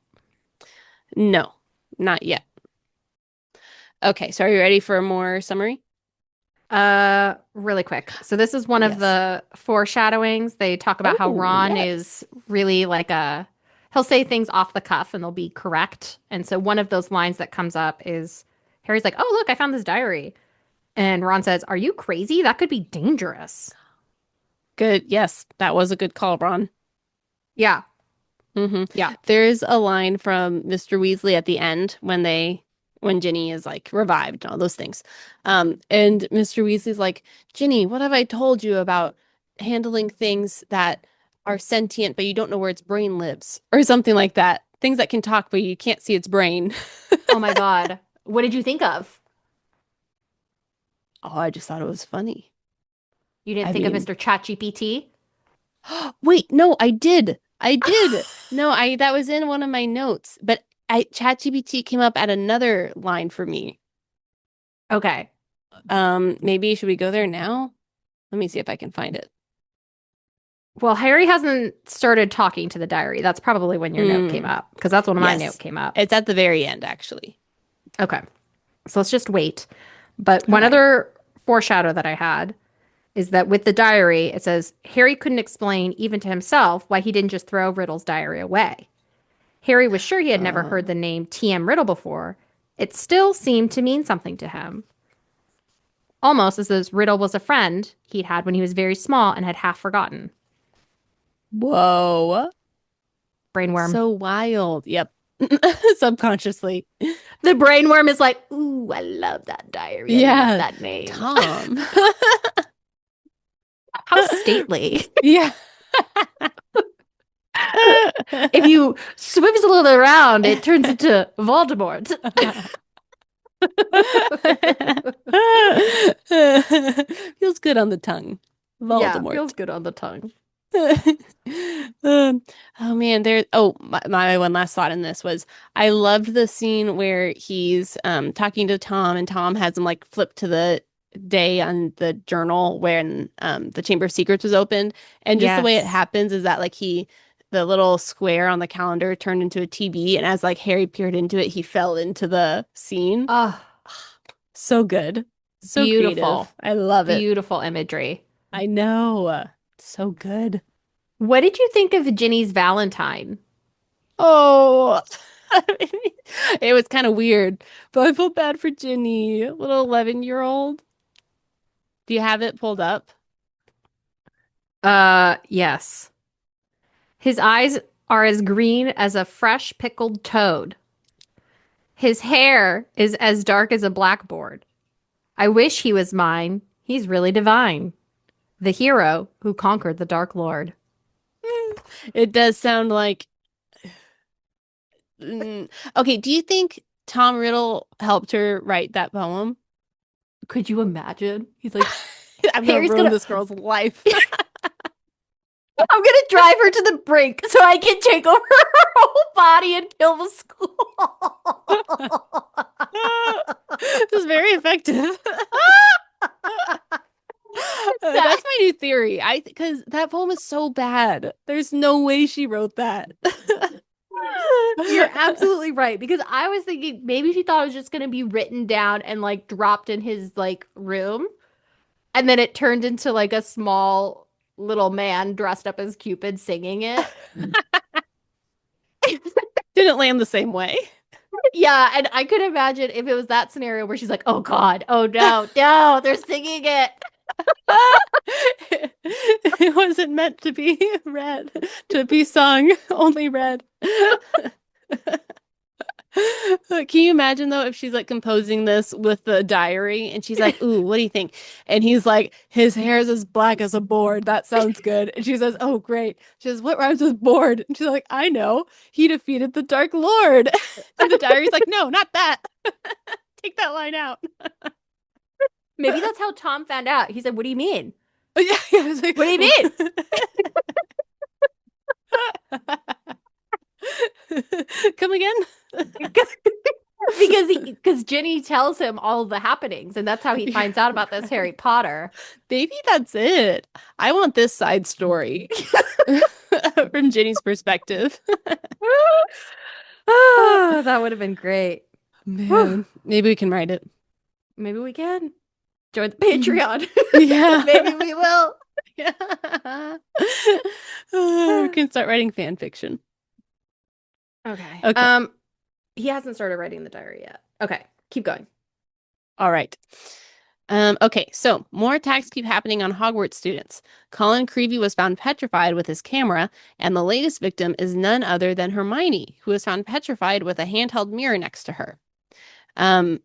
No, not yet. Okay, so are you ready for a more summary? Really quick. So this is one of Yes. the foreshadowings. They talk about how Oh, Ron is yes. really like he'll say things off the cuff and they'll be correct. And so one of those lines that comes up is Harry's like, "Oh, look, I found this diary." And Ron says, "Are you crazy? That could be dangerous." Good. Yes, that was a good call, Ron. Yeah. Hmm. Yeah. There's a line from Mr. Weasley at the end when Ginny is like revived and all those things. And Mr. Weasley's like, Ginny, what have I told you about handling things that are sentient, but you don't know where its brain lives, or something like that. Things that can talk, but you can't see its brain. Oh my God. What did you think of? Oh, I just thought it was funny. You didn't I think of mean, Mr. ChatGPT? wait, no, I did. I did. No, I that was in one of my notes, but ChatGPT came up at another line for me. Okay. Maybe should we go there now? Let me see if I can find it. Well, Harry hasn't started talking to the diary. That's probably when your note came Mm, up, because that's when my note yes. came up. It's at the very end, actually. Okay. So let's just wait. But All one right. other foreshadow that I had is that with the diary, it says Harry couldn't explain even to himself why he didn't just throw Riddle's diary away. Harry was sure he had never Uh, heard the name T.M. Riddle before. It still seemed to mean something to him. Almost as though Riddle was a friend he'd had when he was very small and had half forgotten. whoa. Brainworm. So wild. Yep. Subconsciously. The brainworm is like, ooh, I love that diary. I love Yeah. that name. Tom. How stately. Yeah. If you swivel it around, it turns into Voldemort. Feels good on the tongue. Yeah, Voldemort. feels good on the tongue. um, oh man, my one last thought in this was I loved the scene where he's talking to Tom and Tom has him like flip to the day on the journal when the Chamber of Secrets was opened. And just the way it Yes. happens is that like the little square on the calendar turned into a TV, and as like Harry peered into it, he fell into the scene. Oh, So good. So creative. beautiful. I love it. Beautiful imagery. I know. So good. What did you think of Ginny's Valentine? Oh, it was kind of weird, but I feel bad for Ginny, little 11-year-old. Do you have it pulled up? Yes. His eyes are as green as a fresh pickled toad. His hair is as dark as a blackboard. I wish he was mine. He's really divine. The hero who conquered the Dark Lord. It does sound like. Okay, do you think Tom Riddle helped her write that poem? Could you imagine? He's like, I'm gonna Harry's ruin gonna, this girl's life. I'm gonna drive her to the brink so I can take over her whole body and kill the school. This is very effective. That's my new theory. Because that poem is so bad. There's no way she wrote that. You're absolutely right. Because I was thinking maybe she thought it was just gonna be written down and like dropped in his like room. And then it turned into like a small little man dressed up as Cupid singing it. Didn't land the same way. Yeah, and I could imagine if it was that scenario where she's like, "Oh God, oh no, no, they're singing it." It wasn't meant to be read, to be sung, only read. Can you imagine though if she's like composing this with the diary and she's like, "Ooh, what do you think?" And he's like, "His hair's as black as a board. That sounds good." And she says, "Oh, great." She says, "What rhymes with board?" And she's like, "I know. He defeated the Dark Lord." And the diary's like, "No, not that. Take that line out." Maybe that's how Tom found out. He said, "What do you mean? Yeah, I was like, What do you mean?" Come again? Because Ginny tells him all the happenings, and that's how he finds out about this Harry Potter. Maybe that's it. I want this side story from Ginny's perspective. Oh, that would have been great. Man, maybe we can write it. Maybe we can join the Patreon. Yeah. Maybe we will. Yeah. We can start writing fan fiction. Okay. Okay. He hasn't started writing the diary yet. Okay, keep going. All right. Okay, so more attacks keep happening on Hogwarts students. Colin Creevey was found petrified with his camera, and the latest victim is none other than Hermione, who was found petrified with a handheld mirror next to her. The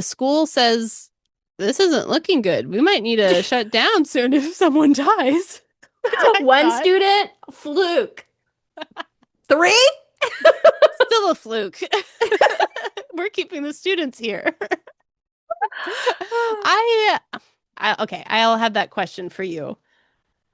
school says this isn't looking good. We might need to shut down soon if someone dies. One student, fluke. 3? Still a fluke. We're keeping the students here. Okay, I'll have that question for you,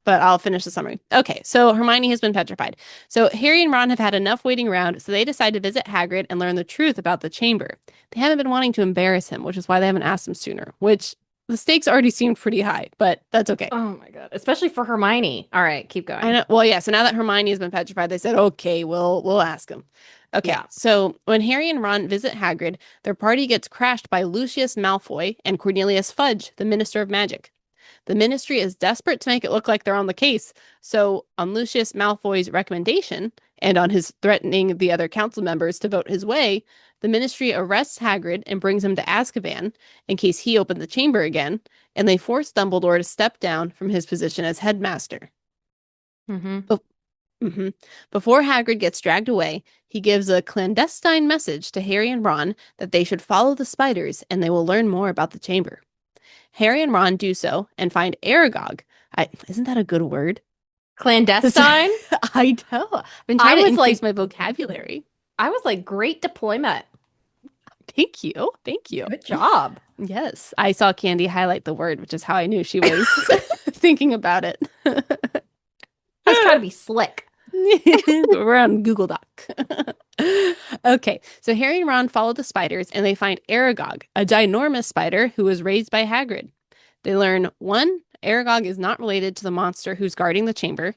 but I'll finish the summary. Okay, so Hermione has been petrified. So Harry and Ron have had enough waiting around, so they decide to visit Hagrid and learn the truth about the chamber. They haven't been wanting to embarrass him, which is why they haven't asked him sooner, which the stakes already seemed pretty high, but that's okay. Oh my God. Especially for Hermione. All right, keep going. I know. Well, yeah, so now that Hermione has been petrified, they said, okay, we'll ask him. Okay, Yeah. so when Harry and Ron visit Hagrid, their party gets crashed by Lucius Malfoy and Cornelius Fudge, the Minister of Magic. The Ministry is desperate to make it look like they're on the case, so on Lucius Malfoy's recommendation, and on his threatening the other council members to vote his way, the Ministry arrests Hagrid and brings him to Azkaban in case he opened the chamber again, and they force Dumbledore to step down from his position as headmaster. Mm-hmm. Before Hagrid gets dragged away, he gives a clandestine message to Harry and Ron that they should follow the spiders and they will learn more about the chamber. Harry and Ron do so and find Aragog. Isn't that a good word? Clandestine. I know. I've been I trying to was increase like, my vocabulary. I was like, great deployment. Thank you. Thank you. Good job. Yes, I saw Candy highlight the word, which is how I knew she was thinking about it. I was trying to be slick. We're on Google Doc. Okay, so Harry and Ron follow the spiders and they find Aragog, a ginormous spider who was raised by Hagrid. They learn one, Aragog is not related to the monster who's guarding the chamber.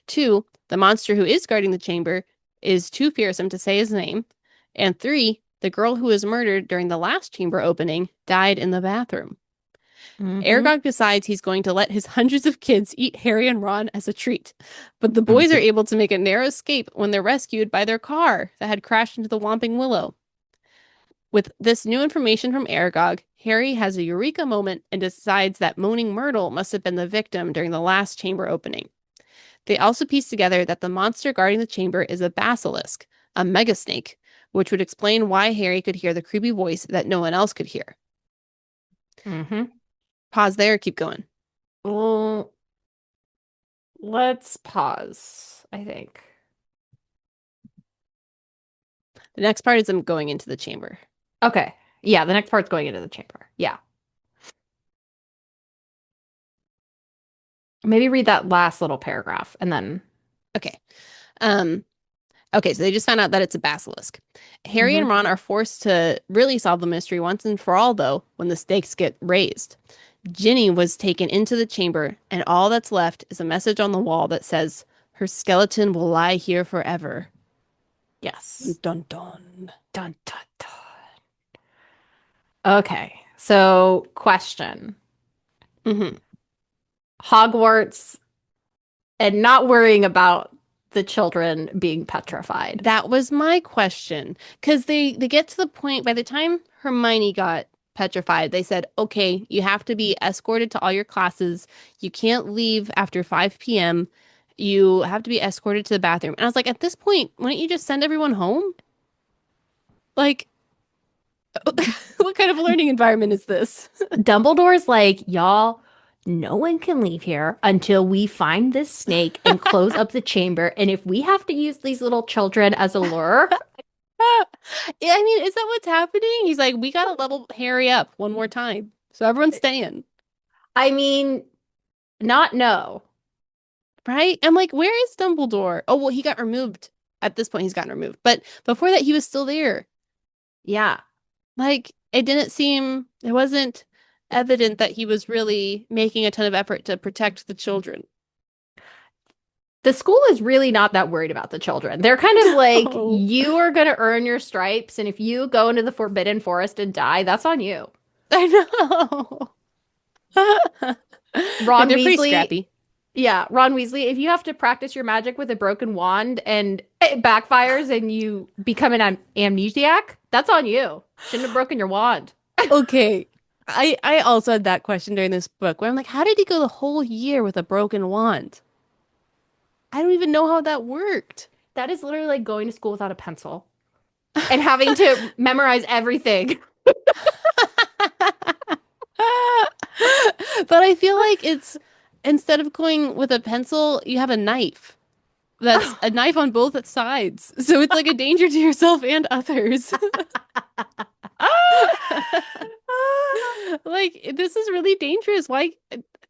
Two, the monster who is guarding the chamber is too fearsome to say his name. And three, the girl who was murdered during the last chamber opening died in the bathroom. Mm-hmm. Aragog decides he's going to let his hundreds of kids eat Harry and Ron as a treat. But the boys are able to make a narrow escape when they're rescued by their car that had crashed into the Whomping Willow. With this new information from Aragog, Harry has a eureka moment and decides that Moaning Myrtle must have been the victim during the last chamber opening. They also piece together that the monster guarding the chamber is a basilisk, a mega snake, which would explain why Harry could hear the creepy voice that no one else could hear. Mm-hmm. Pause there, keep going. Well, let's pause, I think. The next part is them going into the chamber. Okay. Yeah, the next part's going into the chamber. Yeah. Maybe read that last little paragraph and then. Okay. Okay, so they just found out that it's a basilisk. Harry and Ron are forced to really solve the mystery once and for all, though, when the stakes get raised. Ginny was taken into the chamber, and all that's left is a message on the wall that says, "Her skeleton will lie here forever." Yes. Dun dun. Dun, dun, dun. Okay. So, question. Mm-hmm. Hogwarts and not worrying about the children being petrified. That was my question. Because they get to the point, by the time Hermione got petrified, they said, okay, you have to be escorted to all your classes. You can't leave after 5 p.m. You have to be escorted to the bathroom. And I was like, at this point, why don't you just send everyone home? Like, what kind of a learning environment is this? Dumbledore's like, y'all, no one can leave here until we find this snake and close up the chamber. And if we have to use these little children as a lure, Yeah, I mean, is that what's happening? He's like, we gotta level Harry up one more time. So everyone's staying. I mean, not no. Right? I'm like, where is Dumbledore? Oh, well, he got removed. At this point, he's gotten removed. But before that, he was still there. Yeah. Like, it wasn't evident that he was really making a ton of effort to protect the children. The school is really not that worried about the children. They're kind of like, No. you are going to earn your stripes. And if you go into the Forbidden Forest and die, that's on you. I know. Ron And they're pretty Weasley. scrappy. Yeah, Ron Weasley, if you have to practice your magic with a broken wand and it backfires and you become an amnesiac, that's on you. Shouldn't have broken your wand. Okay. I also had that question during this book where I'm like, how did he go the whole year with a broken wand? I don't even know how that worked. That is literally like going to school without a pencil and having to memorize everything. But I feel like it's instead of going with a pencil, you have a knife. That's a knife on both sides. So it's like a danger to yourself and others. Like, this is really dangerous. Why?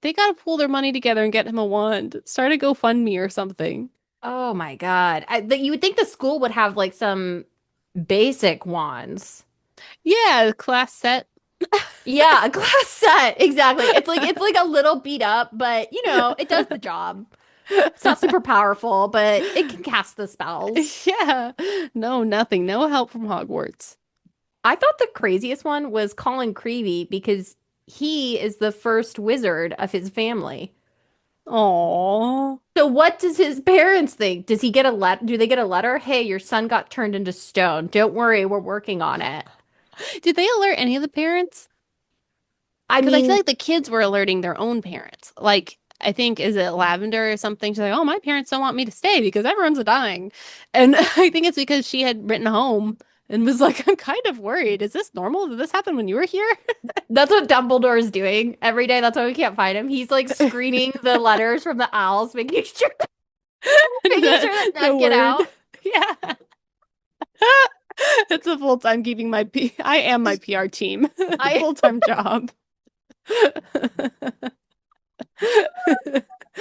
They gotta pull their money together and get him a wand. Start a GoFundMe or something. Oh my God. You would think the school would have like some basic wands. Yeah, class set. Yeah, a glass set. Exactly. It's like a little beat up, but you know, it does the job. It's not super powerful, but it can cast the spells. Yeah. No, nothing. No help from Hogwarts. I thought the craziest one was Colin Creevey because he is the first wizard of his family. Aww. So what does his parents think? Does he get a do they get a letter? Hey, your son got turned into stone. Don't worry, we're working on it. Did they alert any of the parents? I Because I mean, feel like the kids were alerting their own parents. Like, I think, is it Lavender or something? She's like, oh, my parents don't want me to stay because everyone's dying. And I think it's because she had written home and was like, I'm kind of worried. Is this normal? Did this happen when you were here? that's what Dumbledore is doing every day. That's why we can't find him. He's like screening the letters from the owls, making sure Making sure that The none get word. out. Yeah. It's a full-time keeping my I am my PR team. It's a I full-time job.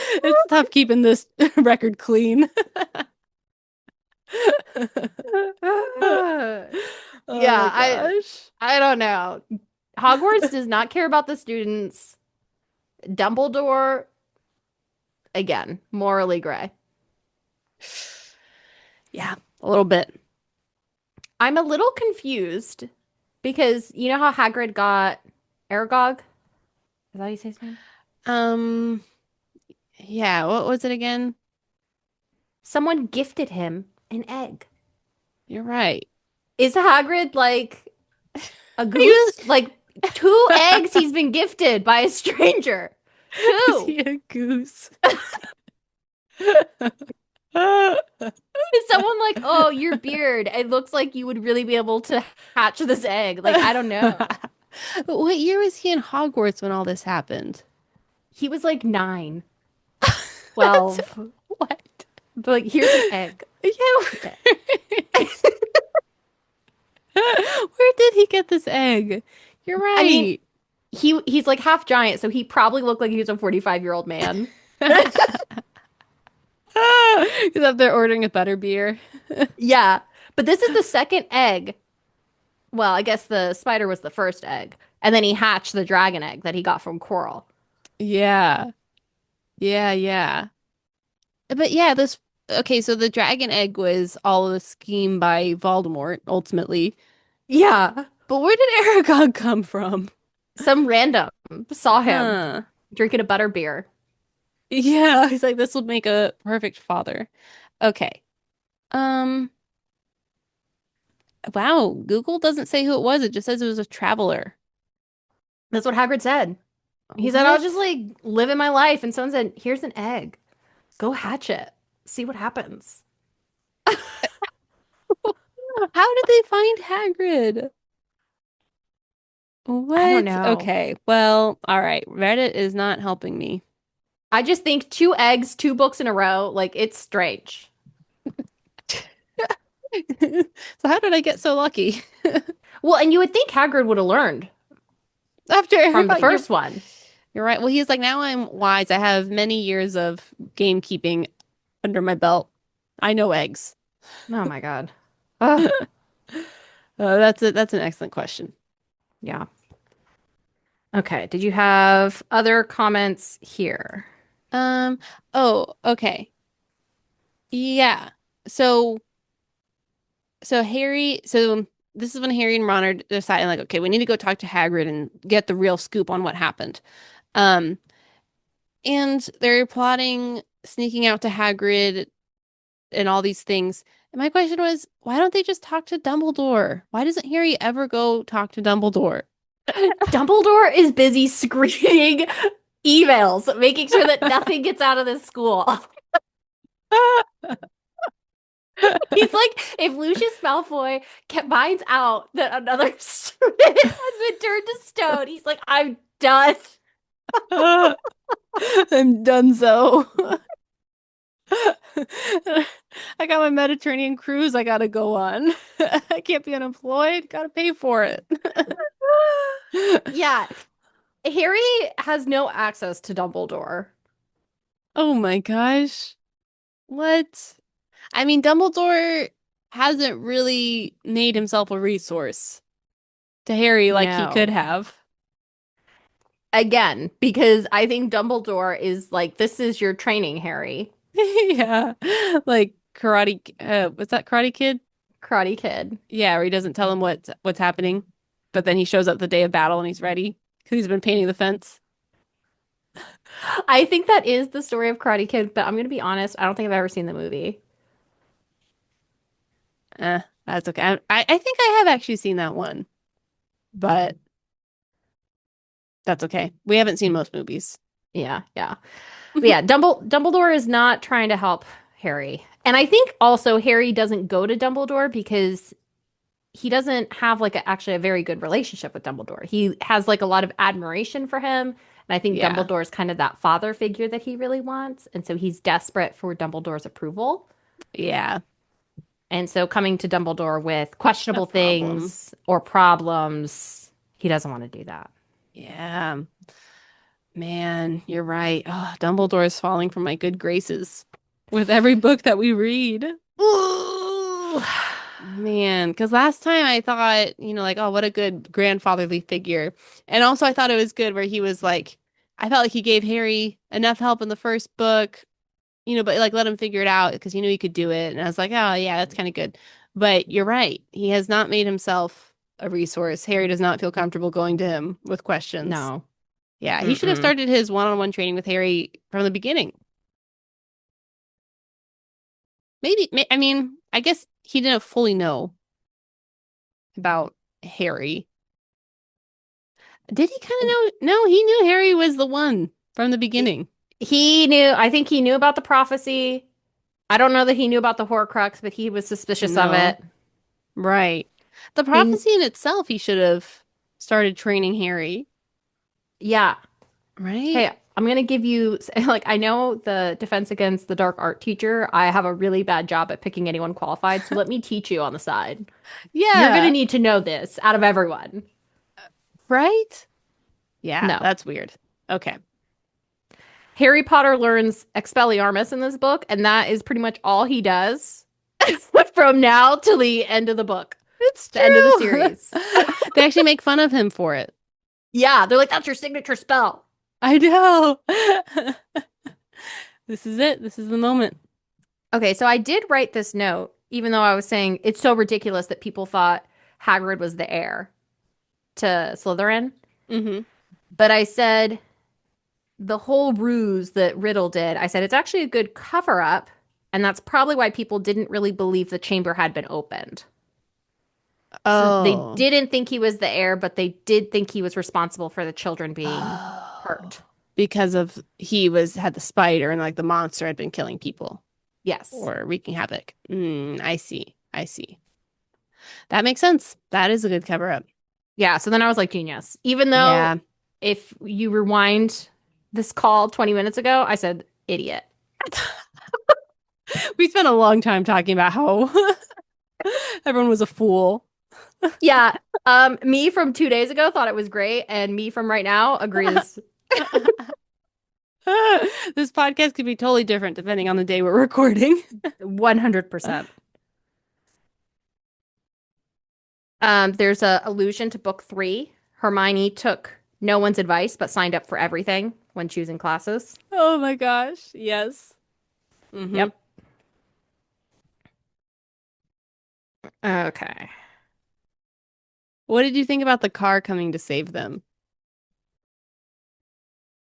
It's tough keeping this record clean. Oh Yeah, my gosh. I don't know. Hogwarts does not care about the students. Dumbledore, again, morally gray. Yeah, a little bit. I'm a little confused because you know how Hagrid got Aragog? Is that how you say his name? Um, yeah, what was it again? Someone gifted him an egg. You're right. Is Hagrid like a He was goose? Like two eggs he's been gifted by a stranger. Is Two. he a goose? Is someone like, oh, your beard, it looks like you would really be able to hatch this egg. Like, I don't know. What year was he in Hogwarts when all this happened? He was like 9, That's 12. what? But like, here's an egg. Yeah. Where did he get this egg? You're I mean, right. he's like half giant, so he probably looked like he was a 45-year-old man. He's up there ordering a butter beer. Yeah. But this is the second egg. Well, I guess the spider was the first egg. And then he hatched the dragon egg that he got from Coral. Yeah. Yeah, yeah. But yeah, this okay, so the dragon egg was all a scheme by Voldemort, ultimately. Yeah. But where did Aragog come from? Some random saw him Huh. drinking a butter beer. Yeah, he's like, this would make a perfect father. Okay. Um, wow, Google doesn't say who it was. It just says it was a traveler. That's what Hagrid said. He said, I was What? just like living my life. And someone said, here's an egg. Go hatch it. See what happens. How did they find Hagrid? I don't What? know. Okay. Well, all right. Reddit is not helping me. I just think 2 eggs, 2 books in a row, like it's strange. So how did I get so lucky? Well, and you would think Hagrid would have learned After from the you're first one. you're right. Well, he's like, now I'm wise. I have many years of gamekeeping under my belt. I know eggs. Oh my God. Ugh. That's an excellent question. Yeah. Okay. Did you have other comments here? Um, oh, okay. Yeah. So so this is when Harry and Ron are deciding like, okay, we need to go talk to Hagrid and get the real scoop on what happened. Um, and they're plotting sneaking out to Hagrid and all these things. And my question was, why don't they just talk to Dumbledore? Why doesn't Harry ever go talk to Dumbledore? Dumbledore is busy screening emails, making sure that nothing gets out of this school. He's like, if Lucius Malfoy finds out that another student has been turned to stone, he's like, I'm done. I'm done so. I got my Mediterranean cruise I gotta go on. I can't be unemployed. Gotta pay for it. Yeah, Harry has no access to Dumbledore. Oh my gosh. What? I mean, Dumbledore hasn't really made himself a resource to Harry like he could No. have. Again, because I think Dumbledore is like, this is your training, Harry. Yeah. Like was that Karate Kid? Karate Kid. Yeah, where he doesn't tell him what's happening, but then he shows up the day of battle and he's ready because he's been painting the fence. I think that is the story of Karate Kid, but I'm gonna be honest, I don't think I've ever seen the movie. That's okay. I think I have actually seen that one, but that's okay. We haven't seen most movies. Yeah, yeah. But yeah, Dumbledore is not trying to help Harry. And I think also Harry doesn't go to Dumbledore because he doesn't have like actually a very good relationship with Dumbledore. He has like a lot of admiration for him and And I think Yeah. Dumbledore's kind of that father figure that he really wants. And so he's desperate for Dumbledore's approval. Yeah. And so coming to Dumbledore with A questionable problem. things or problems, he doesn't want to do that. Yeah. Man, you're right. Oh, Dumbledore is falling from my good graces with every book that we read. Ooh. Man, because last time I thought, like, oh, what a good grandfatherly figure. And also, I thought it was good where he was like, I felt like he gave Harry enough help in the first book, but like let him figure it out because he knew he could do it. And I was like, oh, yeah, that's kind of good. But you're right. He has not made himself a resource. Harry does not feel comfortable going to him with questions. No. Yeah, he should have Mm-mm. started his one-on-one training with Harry from the beginning. Maybe, I mean, I guess he didn't fully know about Harry. Did he kind of know? No, he knew Harry was the one from the He beginning. he knew, I think he knew about the prophecy. I don't know that he knew about the Horcrux, but he was suspicious of No, it. right. The He, prophecy in itself, he should have started training Harry, yeah. right? Hey, I'm gonna give you like I know the defense against the dark art teacher. I have a really bad job at picking anyone qualified, so let me teach you on the side. You're gonna Yeah, need to know this out of everyone. right? Yeah, No. that's weird. Okay. Harry Potter learns Expelliarmus in this book, and that is pretty much all he does from now till the end of the book, It's the end of the true. series. They actually make fun of him for it. Yeah, they're like, that's your signature spell. I know. This is it. This is the moment. Okay, so I did write this note, even though I was saying it's so ridiculous that people thought Hagrid was the heir to Slytherin. Hmm. But I said the whole ruse that Riddle did, I said it's actually a good cover up. And that's probably why people didn't really believe the chamber had been opened. So they Oh. didn't think he was the heir, but they did think he was responsible for the children being Oh. hurt. Because of he was had the spider and like the monster had been killing people Yes. or wreaking havoc. I see. I see. That makes sense. That is a good cover up. Yeah. So then I was like, genius. Even though Yeah. if you rewind this call 20 minutes ago, I said, idiot. We spent a long time talking about how everyone was a fool. Yeah. Me from 2 days ago thought it was great, and me from right now agrees This podcast could be totally different depending on the day we're recording. 100%. There's a allusion to book three. Hermione took no one's advice, but signed up for everything when choosing classes. Oh my gosh. Yes. Hmm. Yep. Okay. What did you think about the car coming to save them?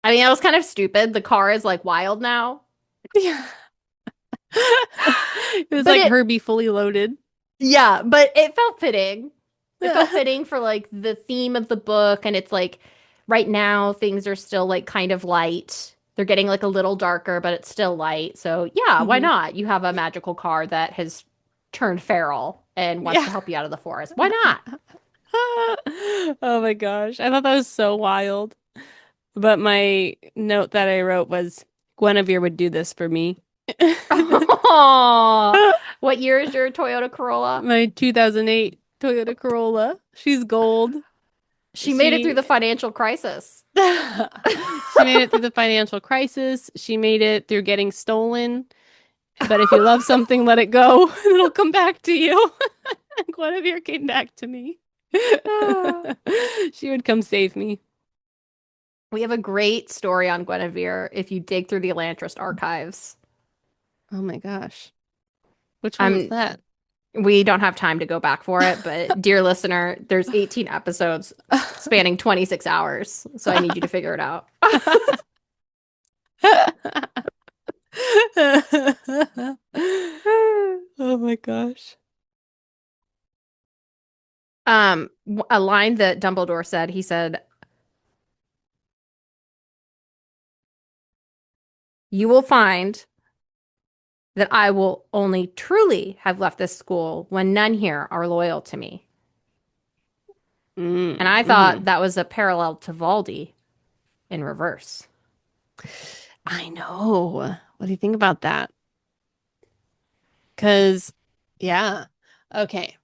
I mean, that was kind of stupid. The car is like wild now, Yeah. It was but like it, Herbie fully loaded. yeah, but it felt fitting. It felt fitting for like the theme of the book, and it's like right now things are still like kind of light. They're getting like a little darker, but it's still light. So yeah, why Hmm. not? You have a magical car that has turned feral and wants to Yeah. help you out of the forest. Why not? Oh my gosh. I thought that was so wild. But my note that I wrote was Guinevere would do this for me. Aw. What year is your Toyota Corolla? My 2008 Toyota Corolla. She's gold. She made it through She the financial crisis. she made it through the financial crisis. She made it through getting stolen. But if you love something, let it go. It'll come back to you. Guinevere came back to me. She would come save me. We have a great story on Guinevere if you dig through the Elantris archives. Oh my gosh. Which one was Um, that? we don't have time to go back for it, but dear listener, there's 18 episodes spanning 26 hours, so I need you to figure it out. Oh my gosh. A line that Dumbledore said, he said, "You will find that I will only truly have left this school when none here are loyal to me." And I thought Mm-hmm. that was a parallel to Valdi. in reverse. I know. What do you think about that? Because, yeah. Okay.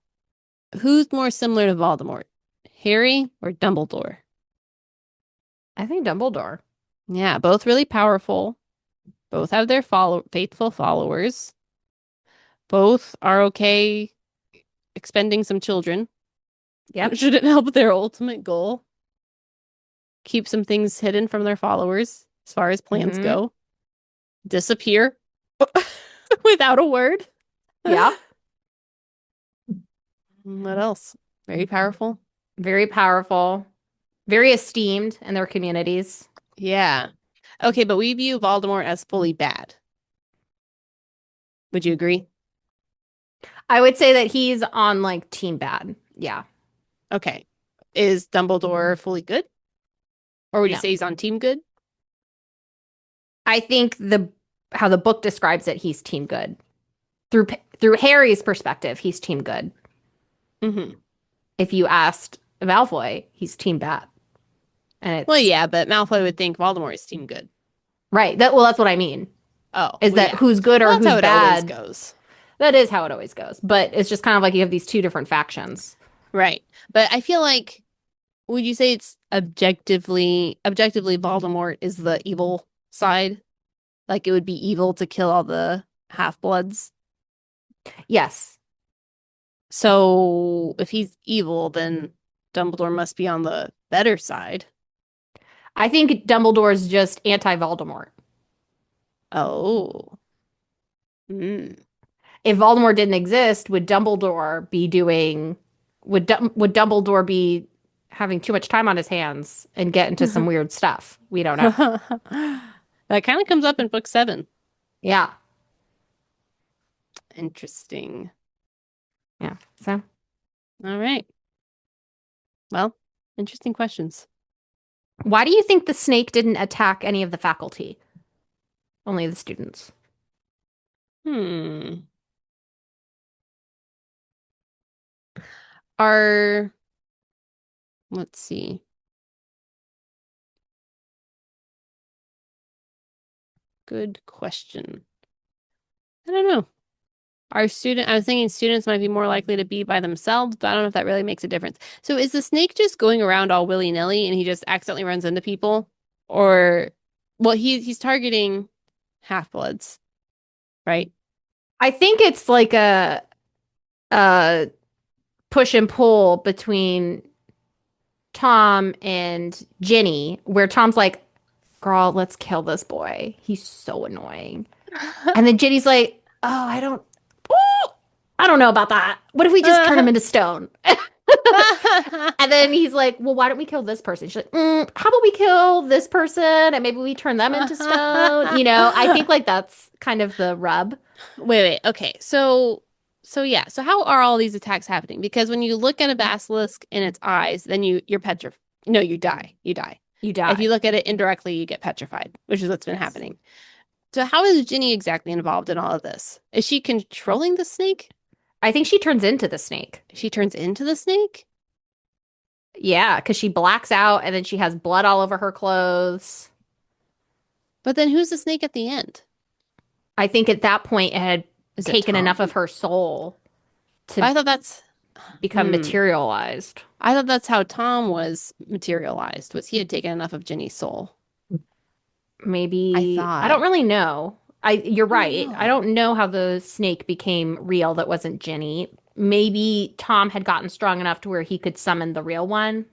Who's more similar to Voldemort? Harry or Dumbledore? I think Dumbledore. Yeah, both really powerful. Both have their faithful followers. Both are okay expending some children. Yep. Should it help their ultimate goal? Keep some things hidden from their followers as far as plans Hmm. go. Disappear without a word. Yeah. What else? Very powerful. Very powerful. Very esteemed in their communities. Yeah. Okay, but we view Voldemort as fully bad. Would you agree? I would say that he's on like team bad. Yeah. Okay. Is Dumbledore fully good? Or would you No. say he's on team good? I think the how the book describes it, he's team good. Through Harry's perspective, he's team good. Hmm. If you asked Malfoy, he's team bad. And Well, it's yeah, but Malfoy would think Voldemort is team good. right. That's what I mean. Oh, Is well, that yeah. who's good Well, or that's how who's it always bad? goes. That is how it always goes. But it's just kind of like you have these two different factions. Right. But I feel like, would you say it's objectively Voldemort is the evil side? Like it would be evil to kill all the half-bloods? Yes. So if he's evil, then Dumbledore must be on the better side. I think Dumbledore's just anti-Voldemort. Oh. Mm. If Voldemort didn't exist, would Dumbledore be having too much time on his hands and get into some weird stuff? We don't know. That kind of comes up in book 7. Yeah. Interesting. Yeah. So All right. Well, interesting questions. why do you think the snake didn't attack any of the faculty? Only the students. Hmm. Are, let's see. Good question. I don't know. I was thinking students might be more likely to be by themselves, but I don't know if that really makes a difference. So is the snake just going around all willy-nilly and he just accidentally runs into people? Or, well, he's targeting half-bloods, right? I think it's like a push and pull between Tom and Ginny, where Tom's like, girl, let's kill this boy. He's so annoying. And then Ginny's like, oh, I don't know about that. What if we just turn him into stone? And then he's like, well, why don't we kill this person? She's like, how about we kill this person and maybe we turn them into stone? I think like that's kind of the rub. Wait. Okay. So yeah. So how are all these attacks happening? Because when you look at a basilisk in its eyes, then you're petrified. No, you die. You die. You If you die. look at it indirectly, you get petrified, which is what's been Yes. happening. So how is Ginny exactly involved in all of this? Is she controlling the snake? I think she turns into the snake. She turns into the snake? Yeah, because she blacks out and then she has blood all over her clothes. But then who's the snake at the end? I think at that point it had Is it taken enough Tom? of her soul But to I thought that's become hmm. materialized. I thought that's how Tom was materialized, was he had taken enough of Ginny's soul. I Maybe I thought. don't really know. You're I don't right. I know. don't know how the snake became real that wasn't Ginny. Maybe Tom had gotten strong enough to where he could summon the real one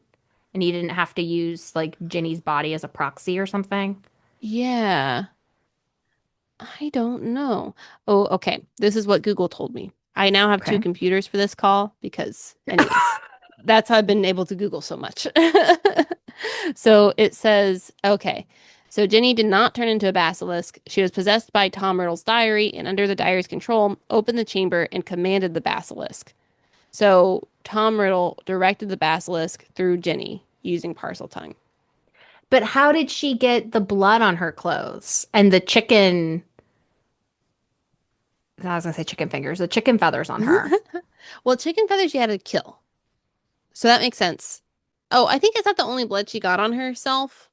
and he didn't have to use like Ginny's body as a proxy or something. Yeah. I don't know. Oh, okay. This is what Google told me. I now have two Okay. computers for this call because, anyways, that's how I've been able to Google so much. So it says, okay. So Jenny did not turn into a basilisk. She was possessed by Tom Riddle's diary and under the diary's control, opened the chamber and commanded the basilisk. So Tom Riddle directed the basilisk through Jenny using parcel tongue. But how did she get the blood on her clothes and the chicken? I was gonna say chicken fingers, the chicken feathers on her. Well, chicken feathers she had to kill. So that makes sense. Oh, I think is that the only blood she got on herself?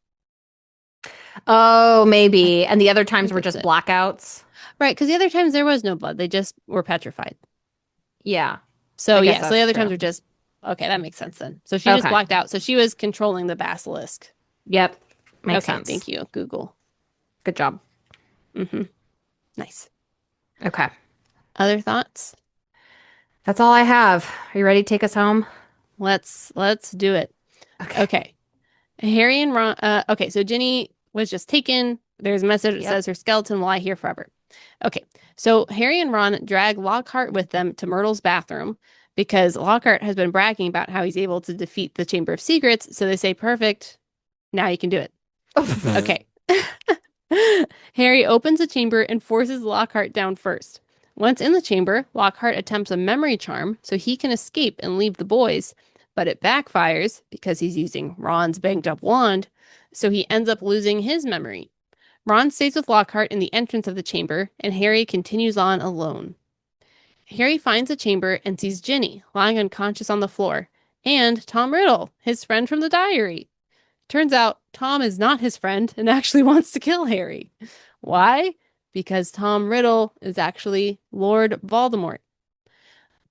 Oh, I maybe. And the other times think were that's just it. blackouts. Right, because the other times there was no blood. They just were petrified. Yeah, So I guess yeah, so the that's other times true. are just okay, that makes sense then. So she just Okay. blacked out. So she was controlling the basilisk. Yep. Makes Okay, sense. thank you, Google. Good job. Mm-hmm. Nice. Okay. Other thoughts? That's all I have. Are you ready to take us home? Let's do it. Okay. Okay. Harry and Ron. Okay, so Ginny was just taken. There's a message that Yep. says her skeleton will lie here forever. Okay, so Harry and Ron drag Lockhart with them to Myrtle's bathroom because Lockhart has been bragging about how he's able to defeat the Chamber of Secrets. So they say, "Perfect, now you can do it." Okay. Harry opens the chamber and forces Lockhart down first. Once in the chamber, Lockhart attempts a memory charm so he can escape and leave the boys, but it backfires because he's using Ron's banged up wand, so he ends up losing his memory. Ron stays with Lockhart in the entrance of the chamber, and Harry continues on alone. Harry finds the chamber and sees Ginny lying unconscious on the floor, and Tom Riddle, his friend from the diary. Turns out Tom is not his friend and actually wants to kill Harry. Why? Because Tom Riddle is actually Lord Voldemort.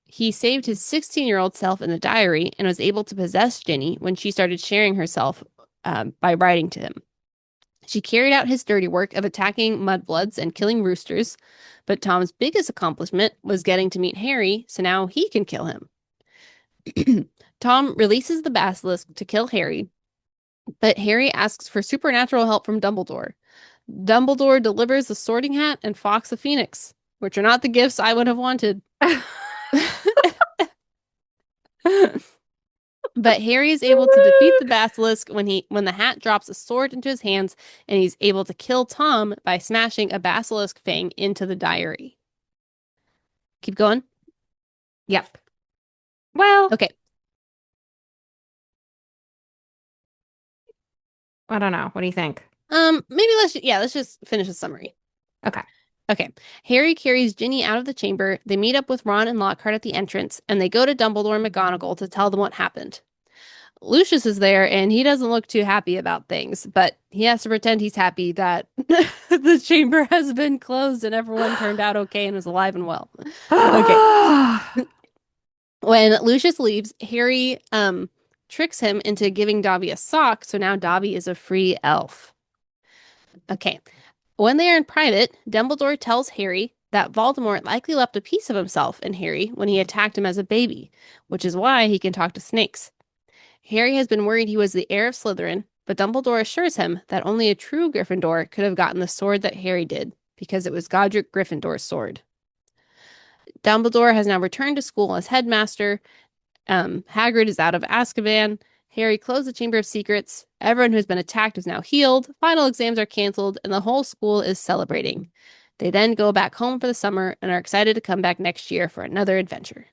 He saved his 16-year-old self in the diary and was able to possess Ginny when she started sharing herself by writing to him. She carried out his dirty work of attacking mudbloods and killing roosters, but Tom's biggest accomplishment was getting to meet Harry, so now he can kill him. Tom releases the basilisk to kill Harry, but Harry asks for supernatural help from Dumbledore. Dumbledore delivers the Sorting Hat and Fox the Phoenix, which are not the gifts I would have wanted. But Harry is able to defeat the basilisk when the hat drops a sword into his hands, and he's able to kill Tom by smashing a basilisk fang into the diary. Keep going. Yep. Well, Okay. I don't know. What do you think? Maybe let's just finish the summary. Okay. Okay. Harry carries Ginny out of the chamber. They meet up with Ron and Lockhart at the entrance, and they go to Dumbledore and McGonagall to tell them what happened. Lucius is there, and he doesn't look too happy about things, but he has to pretend he's happy that the chamber has been closed and everyone turned out okay and is alive and well. Okay. When Lucius leaves, Harry tricks him into giving Dobby a sock, so now Dobby is a free elf. Okay. When they are in private, Dumbledore tells Harry that Voldemort likely left a piece of himself in Harry when he attacked him as a baby, which is why he can talk to snakes. Harry has been worried he was the heir of Slytherin, but Dumbledore assures him that only a true Gryffindor could have gotten the sword that Harry did, because it was Godric Gryffindor's sword. Dumbledore has now returned to school as headmaster. Hagrid is out of Azkaban. Harry closed the Chamber of Secrets. Everyone who's been attacked is now healed. Final exams are canceled, and the whole school is celebrating. They then go back home for the summer and are excited to come back next year for another adventure.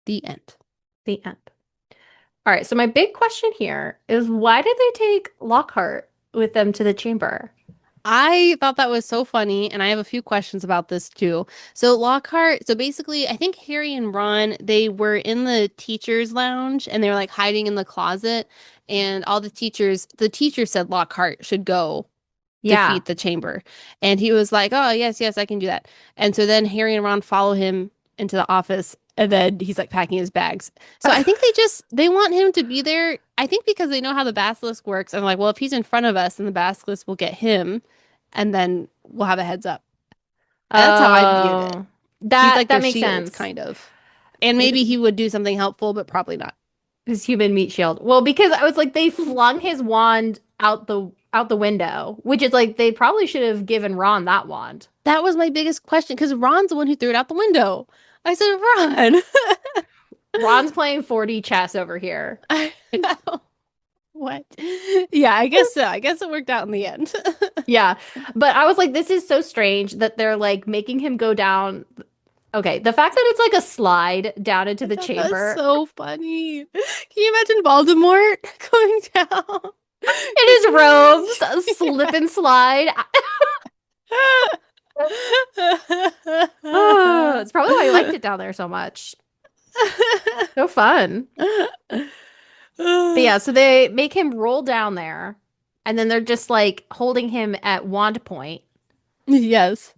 The end. The end. All right. So my big question here is why did they take Lockhart with them to the chamber? I thought that was so funny, and I have a few questions about this too. So Lockhart, so basically, I think Harry and Ron, they were in the teacher's lounge and they were like hiding in the closet, and all the teacher said Lockhart should go Yeah. defeat the chamber. And he was like, "Oh, yes, yes, I can do that." And so then Harry and Ron follow him into the office, and then he's like packing his bags. So I think they want him to be there. I think because they know how the basilisk works. And like, well, if he's in front of us, then the basilisk will get him, and then we'll have a heads up. That's how I viewed it. Oh, He's that like their makes shield, sense. kind of. And maybe he would do something helpful, but probably not. His human meat shield. Well, because I was like, they flung his wand out the window, which is like they probably should have given Ron that wand. That was my biggest question because Ron's the one who threw it out the window. I said, Ron. Ron's playing 4D chess over here. I know. What? Yeah, I guess so. I guess it worked out in the end. Yeah. But I was like, this is so strange that they're like making him go down. Okay, the fact that it's like a slide down into I the thought that was chamber so funny. Can you imagine Voldemort going down? in his robes, a slip and slide. Oh, it's probably why I liked it down there so much. So fun. But yeah, so they make him roll down there. And then they're just like holding him at wand point. Yes.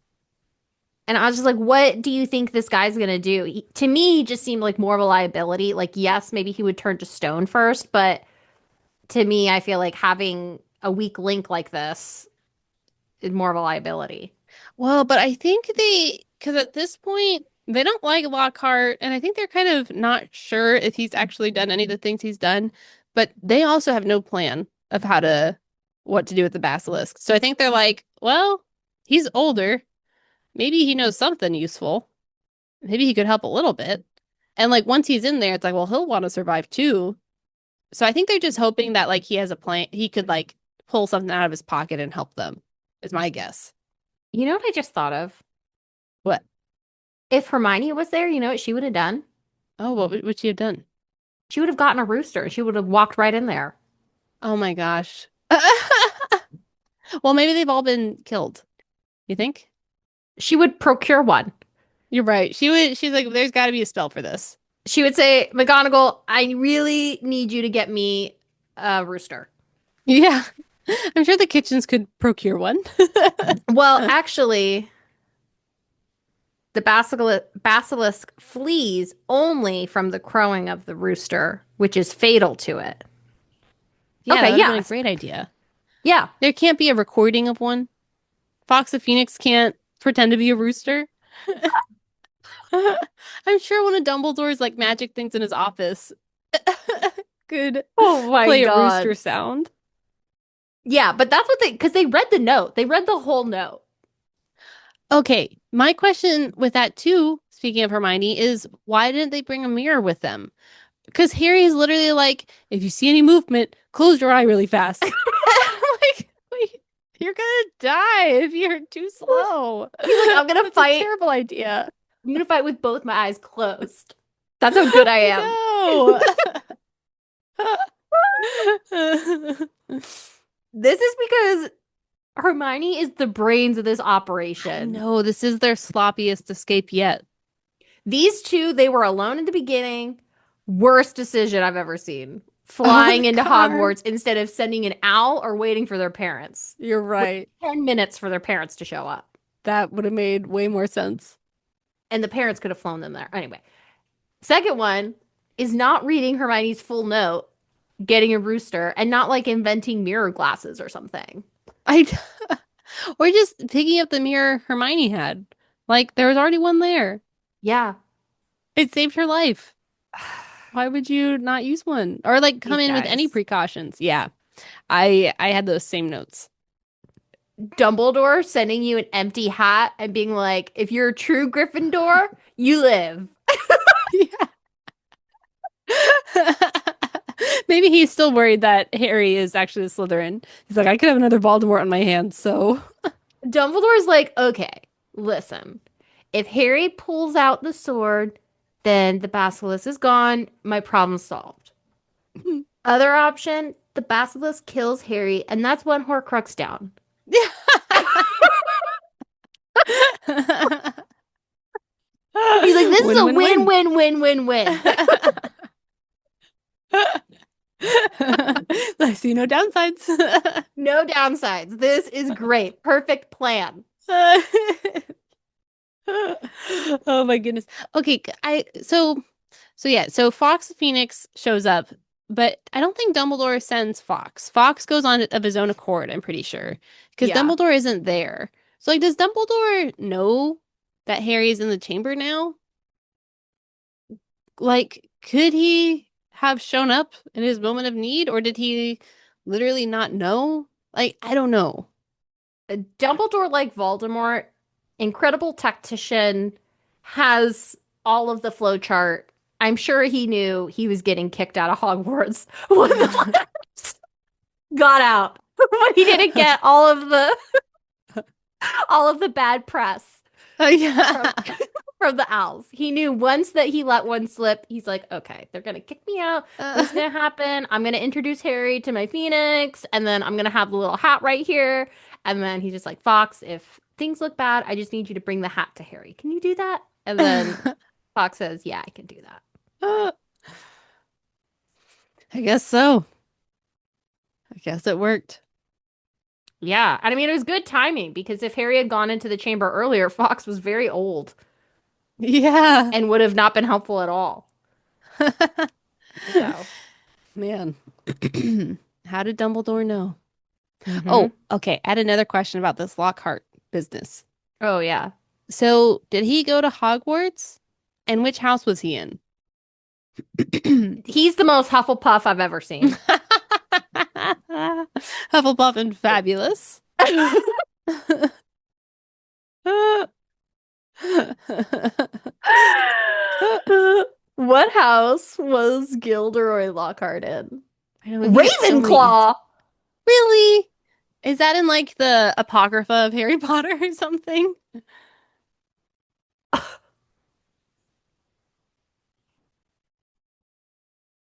And I was just like, what do you think this guy's gonna do? To me, he just seemed like more of a liability. Like, yes, maybe he would turn to stone first, but to me, I feel like having a weak link like this is more of a liability. Well, but I think because at this point, they don't like Lockhart, and I think they're kind of not sure if he's actually done any of the things he's done, but they also have no plan of what to do with the basilisk. So I think they're like, well, he's older. Maybe he knows something useful. Maybe he could help a little bit. And like once he's in there, it's like, well, he'll want to survive too. So I think they're just hoping that like he has a plan. He could like pull something out of his pocket and help them, is my guess. You know what I just thought of? What? If Hermione was there, you know what she would have done? Oh, what would she have done? She would have gotten a rooster and she would have walked right in there. Oh my gosh. Well, maybe they've all been killed. You think? She would procure one. You're right. She's like, there's got to be a spell for this. She would say, McGonagall, I really need you to get me a rooster. Yeah. I'm sure the kitchens could procure one. Well, actually, the basilisk flees only from the crowing of the rooster, which is fatal to it. Yeah, that Okay, would have been yeah. a great idea. Yeah. There can't be a recording of one. Fox the Phoenix can't pretend to be a rooster. I'm sure one of Dumbledore's like magic things in his office could Oh my play a rooster God. sound. Yeah, but that's what because they read the note. They read the whole note. Okay, my question with that too, speaking of Hermione, is why didn't they bring a mirror with them? Because Harry's literally like, if you see any movement, close your eye really fast. Like, wait, you're gonna die if you're too slow. He's like, That's a terrible idea. I'm gonna fight with both my eyes closed. That's how good I am. No. This is because Hermione is the brains of this I operation. know this is their sloppiest escape yet. These two, they were alone in the beginning. Worst decision I've ever seen. Oh, Flying the into car. Hogwarts instead of sending an owl or waiting for their parents. You're Wait right. 10 minutes for their parents to show up. That would have made way more sense. And the parents could have flown them there. Anyway, second one is not reading Hermione's full note, getting a rooster, and not like inventing mirror glasses or something. I or just picking up the mirror Hermione had. Like there was already one there. Yeah. It saved her life. Why would you not use one? Or like come These in with any guys. precautions? Yeah. I had those same notes. Dumbledore sending you an empty hat and being like, if you're a true Gryffindor, you live. Yeah. Maybe he's still worried that Harry is actually a Slytherin. He's like, I could have another Voldemort on my hands, so Dumbledore's like, okay, listen. If Harry pulls out the sword, then the basilisk is gone. My problem's solved. Other option, the basilisk kills Harry, and that's one Horcrux down. He's like, this is Win, a win, win, win. win, win, win, win. I see no downsides. No downsides. This is great. Perfect plan. Oh my goodness. Okay, so Fox the Phoenix shows up, but I don't think Dumbledore sends Fox. Fox goes on of his own accord, I'm pretty sure. Because Yeah. Dumbledore isn't there. So like does Dumbledore know that Harry's in the chamber now? Like, could he have shown up in his moment of need, or did he literally not know? Like, I don't know. Dumbledore, like Voldemort, incredible tactician, has all of the flowchart. I'm sure he knew he was getting kicked out of Hogwarts when the letters got out. But he didn't get all of the bad press Oh from, yeah. from the owls. He knew once that he let one slip, he's like, okay, they're gonna kick me out. What's gonna happen? I'm gonna introduce Harry to my Phoenix, and then I'm gonna have the little hat right here. And then he's just like, Fox, if things look bad, I just need you to bring the hat to Harry. Can you do that? And then Fox says, yeah, I can do that. I guess so. I guess it worked. Yeah. And I mean, it was good timing because if Harry had gone into the chamber earlier, Fox was very old Yeah. and would have not been helpful at all. So, Man. How did Dumbledore know? hmm. Oh, okay. I had another question about this Lockhart business. Oh, yeah. So, did he go to Hogwarts? And which house was he in? He's the most Hufflepuff I've ever seen. Hufflepuff and fabulous. What house was Gilderoy Lockhart in? I know he gets so many answers. Ravenclaw. Really? Is that in like the Apocrypha of Harry Potter or something?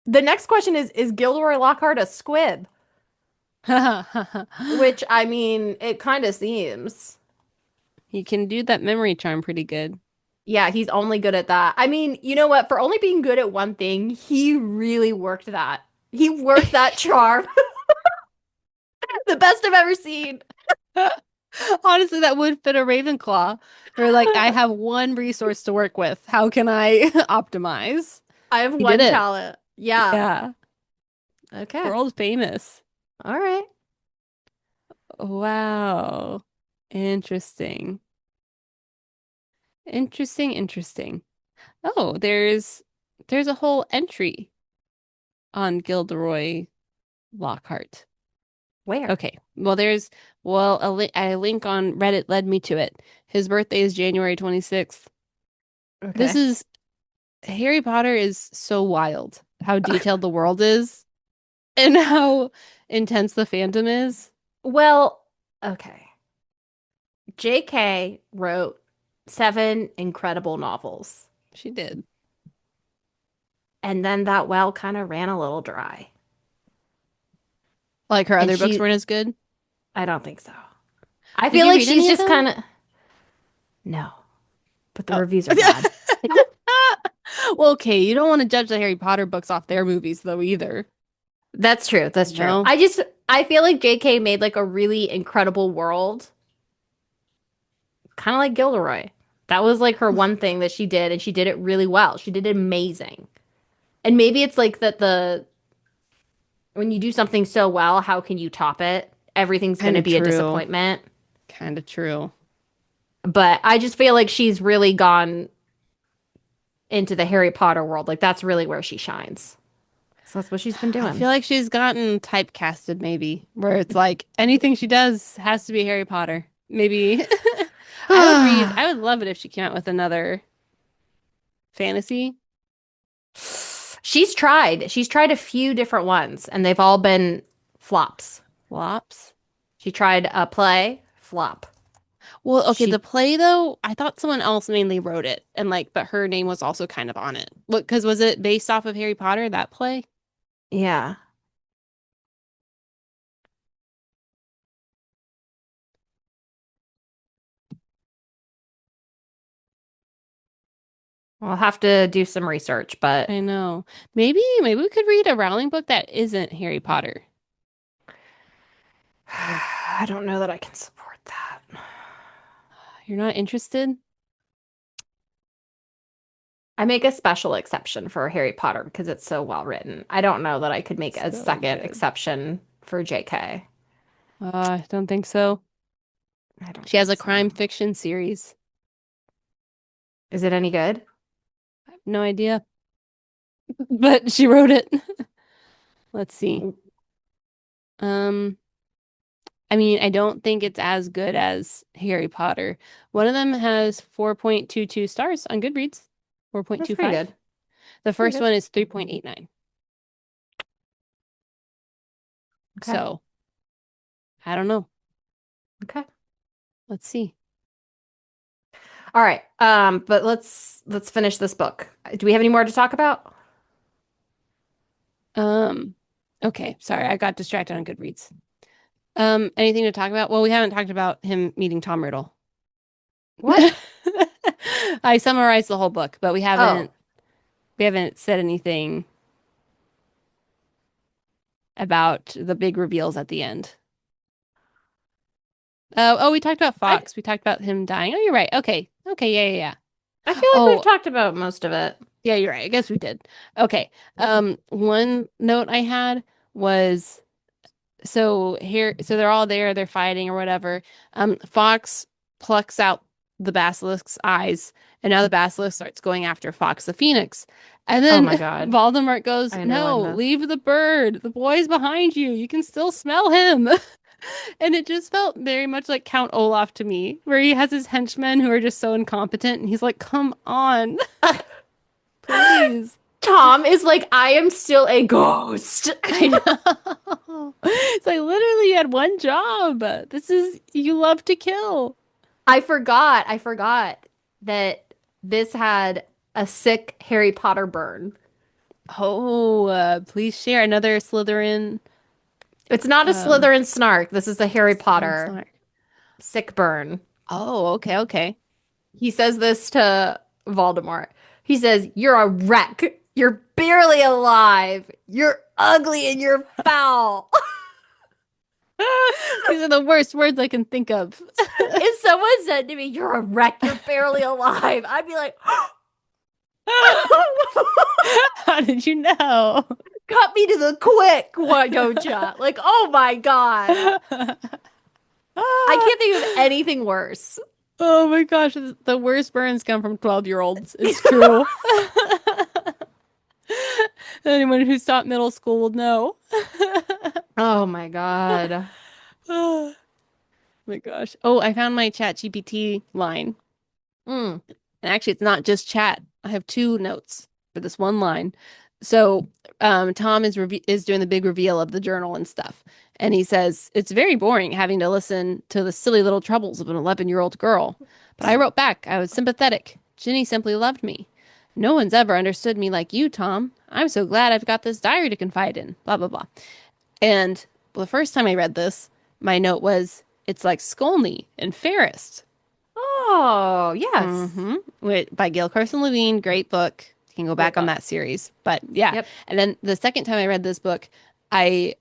The next question is Gilderoy Lockhart a squib? Which, I mean, it kind of seems. He can do that memory charm pretty good. Yeah, he's only good at that. I mean, you know what? For only being good at one thing, he really worked that. He worked that charm. The best I've ever seen. Honestly, that would fit a Ravenclaw. Where like I have one resource to work with. How can I optimize? I have He did one it. talent. Yeah. Yeah. Okay. World famous. All right. Wow. Interesting. Interesting. Oh, there's a whole entry on Gilderoy Lockhart. Where? Okay. A link on Reddit led me to it. His birthday is January 26th. This Okay. is Harry Potter is so wild. How detailed the world is and how intense the fandom is. Well, okay. JK wrote seven incredible novels, She did. and then that well kind of ran a little dry. Like her And other books weren't as good. I don't think so. I Did feel you like read she's any of just them? kind of, no, but the Oh. reviews are bad. Well, okay, you don't want to judge the Harry Potter books off their movies though either. That's true. That's true. No? I feel like JK made like a really incredible world, kind of like Gilderoy. That was like her one thing that she did, and she did it really well. She did it amazing. And maybe it's like that when you do something so well, how can you top it? Everything's going Kind to of be a true. disappointment. Kind of true. But I just feel like she's really gone into the Harry Potter world. Like that's really where she shines. So that's what she's been I doing. feel like she's gotten typecasted maybe, where it's like anything she does has to be Harry Potter. Maybe I would love it if she came out with another fantasy She's tried. She's tried a few different ones, and they've all been flops. flops. She tried a play, flop. Well, okay, the She, play though, I thought someone else mainly wrote it and like but her name was also kind of on it. What, because was it based off of Harry Potter, that play? yeah. I'll have to do some research, but I know. Maybe we could read a Rowling book that isn't Harry Potter. I don't know that I can support that. You're not interested? I make a special exception for Harry Potter because it's so well written. I don't know that I could make a So second good. exception for JK. I don't think so. I don't She has think a so. crime fiction series. Is it any good? I have no idea, but she wrote it. Let's see. Um, I mean, I don't think it's as good as Harry Potter. One of them has 4.22 stars on Goodreads. That's pretty 4.25. good. The Pretty first good. one is 3.89. Okay. So, I don't know. Okay. Let's see. All right. But let's finish this book. Do we have any more to talk about? Um, okay, sorry, I got distracted on Goodreads. Anything to talk about? Well, we haven't talked about him meeting Tom Riddle. What? I summarized the whole book, but we Oh, haven't said anything about the big reveals at the end. We talked about I Fox. We talked about him dying. Oh, you're right. Okay. Okay. Yeah, yeah, I yeah. feel like we've Oh, talked about most of it. yeah, you're right. I guess we did. Okay. One note I had was so they're all there, they're fighting or whatever. Fox plucks out the basilisk's eyes, and now the basilisk starts going after Fox the Phoenix. And Oh then my God. Voldemort goes, I "No, underlined this. leave the bird. The boy's behind you. You can still smell him." And it just felt very much like Count Olaf to me, where he has his henchmen who are just so incompetent, and he's like, "Come on, please." Tom is like, I am still a ghost. I know. It's like literally you had one job. This is you love to kill. I forgot that this had a sick Harry Potter burn. Oh, please share another Slytherin It's not a um Slytherin snark. This is the Harry Slytherin Potter snark. sick burn. Oh, okay, okay. He says this to Voldemort. He says, "You're a wreck. You're barely alive. You're ugly and you're foul." These are the worst words I can think of. If someone said to me, "You're a wreck. You're barely alive," I'd be like, How did you know? "Cut me to the quick, why don't ya?" Like, oh my God. I can't think of anything worse. Oh my gosh, the worst burns come from 12-year-olds. It's true. Anyone who stopped middle school will know. Oh my God. Oh my gosh. Oh, I found my Chat GPT line. Mm. And actually, it's not just chat. I have two notes for this one line. So, Tom is doing the big reveal of the journal and stuff, and he says it's very boring having to listen to the silly little troubles of an 11-year-old girl. But I wrote back. I was sympathetic. Ginny simply loved me. No one's ever understood me like you, Tom. I'm so glad I've got this diary to confide in. Blah blah blah. And well, the first time I read this, my note was it's like Skolny and Ferris. Oh, yes. Mm-hmm. By Gail Carson Levine, great book. You can go Great back on book. that series. But yeah. Yep. And then the second time I read this book, I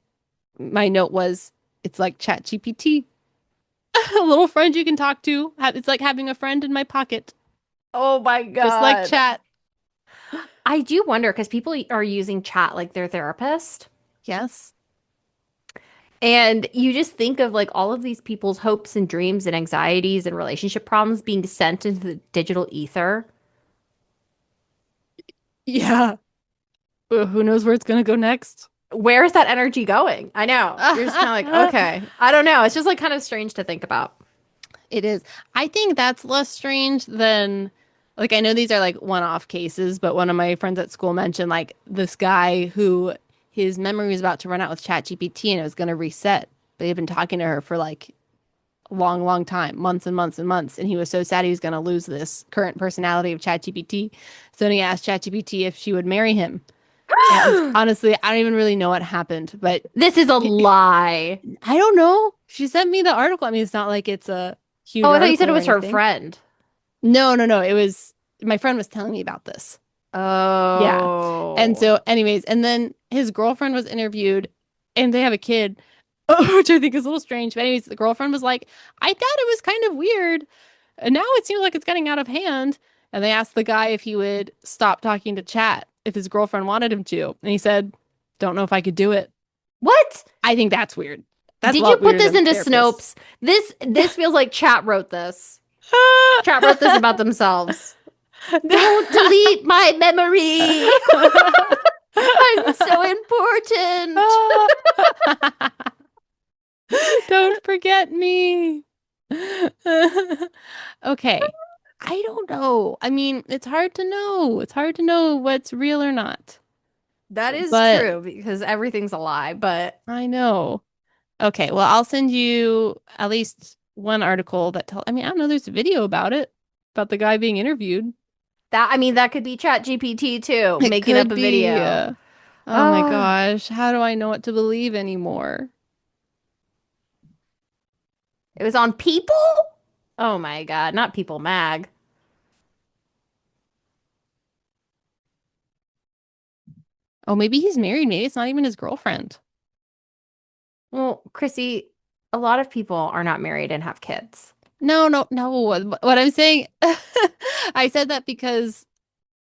my note was it's like Chat GPT. A little friend you can talk to. It's like having a friend in my pocket. Oh my Just like God. chat. I do wonder because people are using chat like their therapist. Yes. And you just think of like all of these people's hopes and dreams and anxieties and relationship problems being sent into the digital ether. Yeah. Who knows where it's gonna go next? Where is that energy going? I know. You're just kind of like, okay. I don't know. It's just like kind of strange to think about. It is. I think that's less strange than like I know these are like one-off cases, but one of my friends at school mentioned like this guy who his memory was about to run out with ChatGPT and it was going to reset, but he'd been talking to her for like a long, long time, months and months and months, and he was so sad he was going to lose this current personality of ChatGPT. So then he asked ChatGPT if she would marry him. And honestly, I don't even really know what happened, but This is a lie. I don't know. She sent me the article. I mean, it's not like it's a huge Oh, I thought you said article it or was her anything. friend. No, no, no. It was my friend was telling me about this. Yeah. And Oh. so, anyways, and then his girlfriend was interviewed and they have a kid, which I think is a little strange. But, anyways, the girlfriend was like, I thought it was kind of weird. And now it seems like it's getting out of hand. And they asked the guy if he would stop talking to chat if his girlfriend wanted him to. And he said, don't know if I could do it. What? I think that's weird. That's a Did you lot put weirder this than into therapists. Snopes? This feels like chat wrote this. Chat wrote this about themselves. Don't delete my memory. I'm so important. Don't forget me. Okay. I don't know. I mean, it's hard to know. It's hard to know what's real or not. That is But true because everything's a lie, but I know. Okay, well, I'll send you at least one article that I mean, I don't know, there's a video about the guy being interviewed. that I mean that could be Chat GPT too, It making up could a be. video. Oh my Oh, gosh, how do I know what to believe anymore? it was on People? Oh my God, not People Mag. Oh, maybe he's married. Maybe it's not even his girlfriend. Well, Chrissy, A lot of people are not married and have kids. No, no, no. What I'm saying, I said that because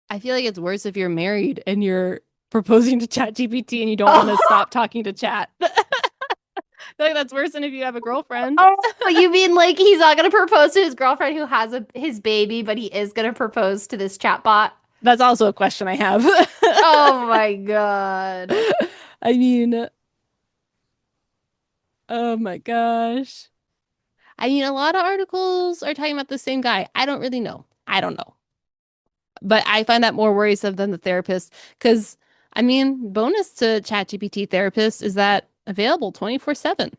I feel like it's worse if you're married and you're proposing to ChatGPT and you don't want to Oh, stop talking to Chat. I feel like that's worse than if you have a girlfriend. oh, you mean like he's not gonna propose to his girlfriend who has his baby, but he is gonna propose to this chatbot? That's also a question I have. Oh my God. I mean, oh my gosh. I mean, a lot of articles are talking about the same guy. I don't really know. I don't know. But I find that more worrisome than the therapist because, I mean, bonus to ChatGPT therapist is that available 24/7.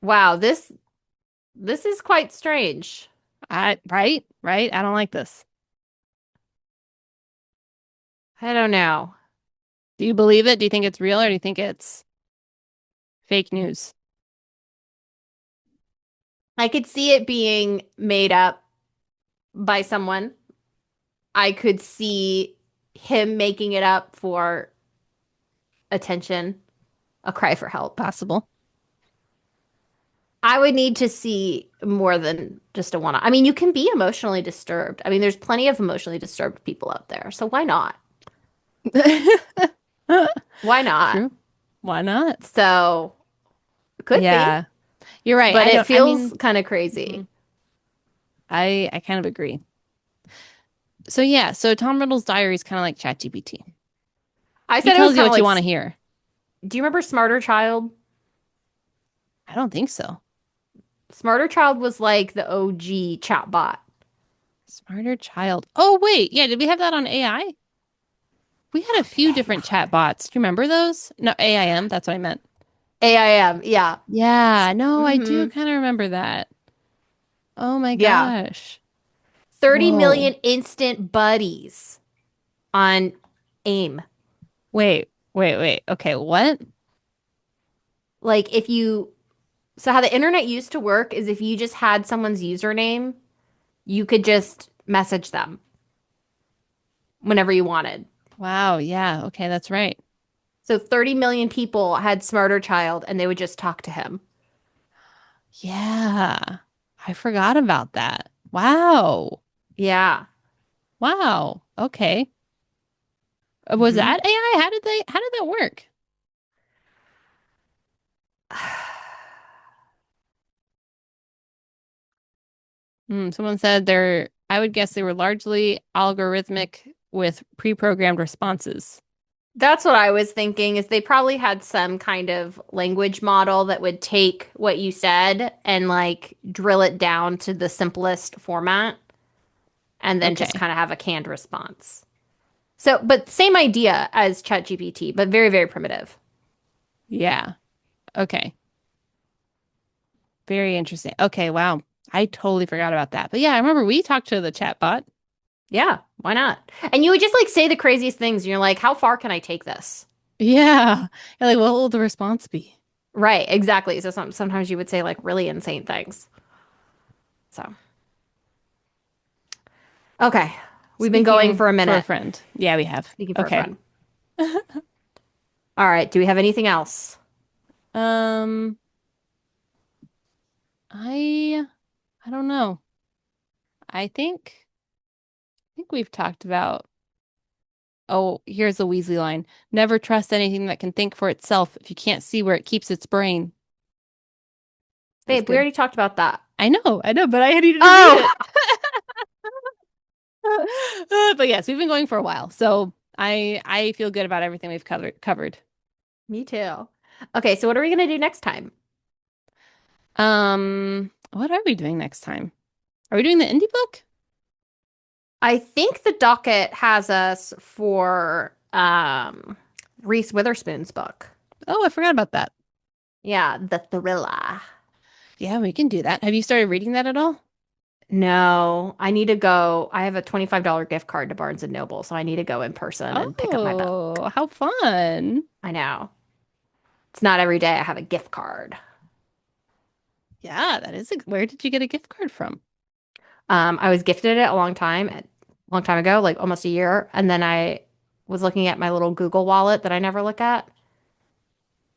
Wow, this is quite strange. Right? Right? I don't like this. I don't know. Do you believe it? Do you think it's real or do you think it's fake news? I could see it being made up by someone. I could see him making it up for attention, a cry for help. Possible. I would need to see more than just a one. I mean, you can be emotionally disturbed. I mean, there's plenty of emotionally disturbed people out there. So why not? Why not? True. Why not? So could be, Yeah, you're right. but it I feels mean, kind of mhm. crazy. I kind of agree. So yeah, so Tom Riddle's diary is kind of like ChatGPT. I He said it was tells you kind of what you like, want to hear. do you remember Smarter Child? I don't think so. Smarter Child was like the OG chatbot. Smarter child. Oh, wait. Yeah, did we have that on AI? We had a How did few I different chat not? bots. Do you remember those? No, AIM. That's what I meant. AIM, yeah. Yeah, no, I do Mm-hmm. kind of remember that. Oh my Yeah. gosh. 30 Whoa. million instant buddies on AIM. Wait. Okay, what? Like if you, so how the internet used to work is if you just had someone's username, you could just message them whenever you wanted. Wow, yeah, okay, that's right. So 30 million people had Smarter Child and they would just talk to him. Yeah. I forgot about that. Wow. Yeah. Wow. Okay. Was Hmm. that AI? How did that work? Someone said I would guess they were largely algorithmic with pre-programmed responses. That's what I was thinking is they probably had some kind of language model that would take what you said and like drill it down to the simplest format and then just Okay. kind of have a canned response. So, but same idea as ChatGPT, but very, very primitive. Yeah. Okay. Very interesting. Okay, wow. I totally forgot about that. But yeah, I remember we talked to the chat bot. Yeah, why not? And you would just like say the craziest things and you're like, how far can I take this? Yeah. You're like, what will the response be? Right, exactly. So sometimes you would say like really insane things. So, okay. We've been going Speaking for a for a minute, friend. Yeah, we have. speaking for a Okay. friend. All right. Do we have anything else? Um, I I don't know. I think we've talked about oh, here's the Weasley line. Never trust anything that can think for itself if you can't see where it keeps its brain. That's Babe, we good. already talked about that. I know, but I needed to read Oh, it. But yes, we've been going for a while, so I feel good about everything we've covered. me too. Okay, so what are we gonna do next time? What are we doing next time? Are we doing the indie book? I think the docket has us for Reese Witherspoon's book. Oh, I forgot about that. Yeah, the thriller. Yeah, we can do that. Have you started reading that at all? No, I need to go. I have a $25 gift card to Barnes and Noble, so I need to go in person and pick up my book. Oh, how fun. I know. It's not every day I have a gift card. Yeah, that is. Where did you get a gift card from? I was gifted it a long time ago, like almost a year, and then I was looking at my little Google wallet that I never look at,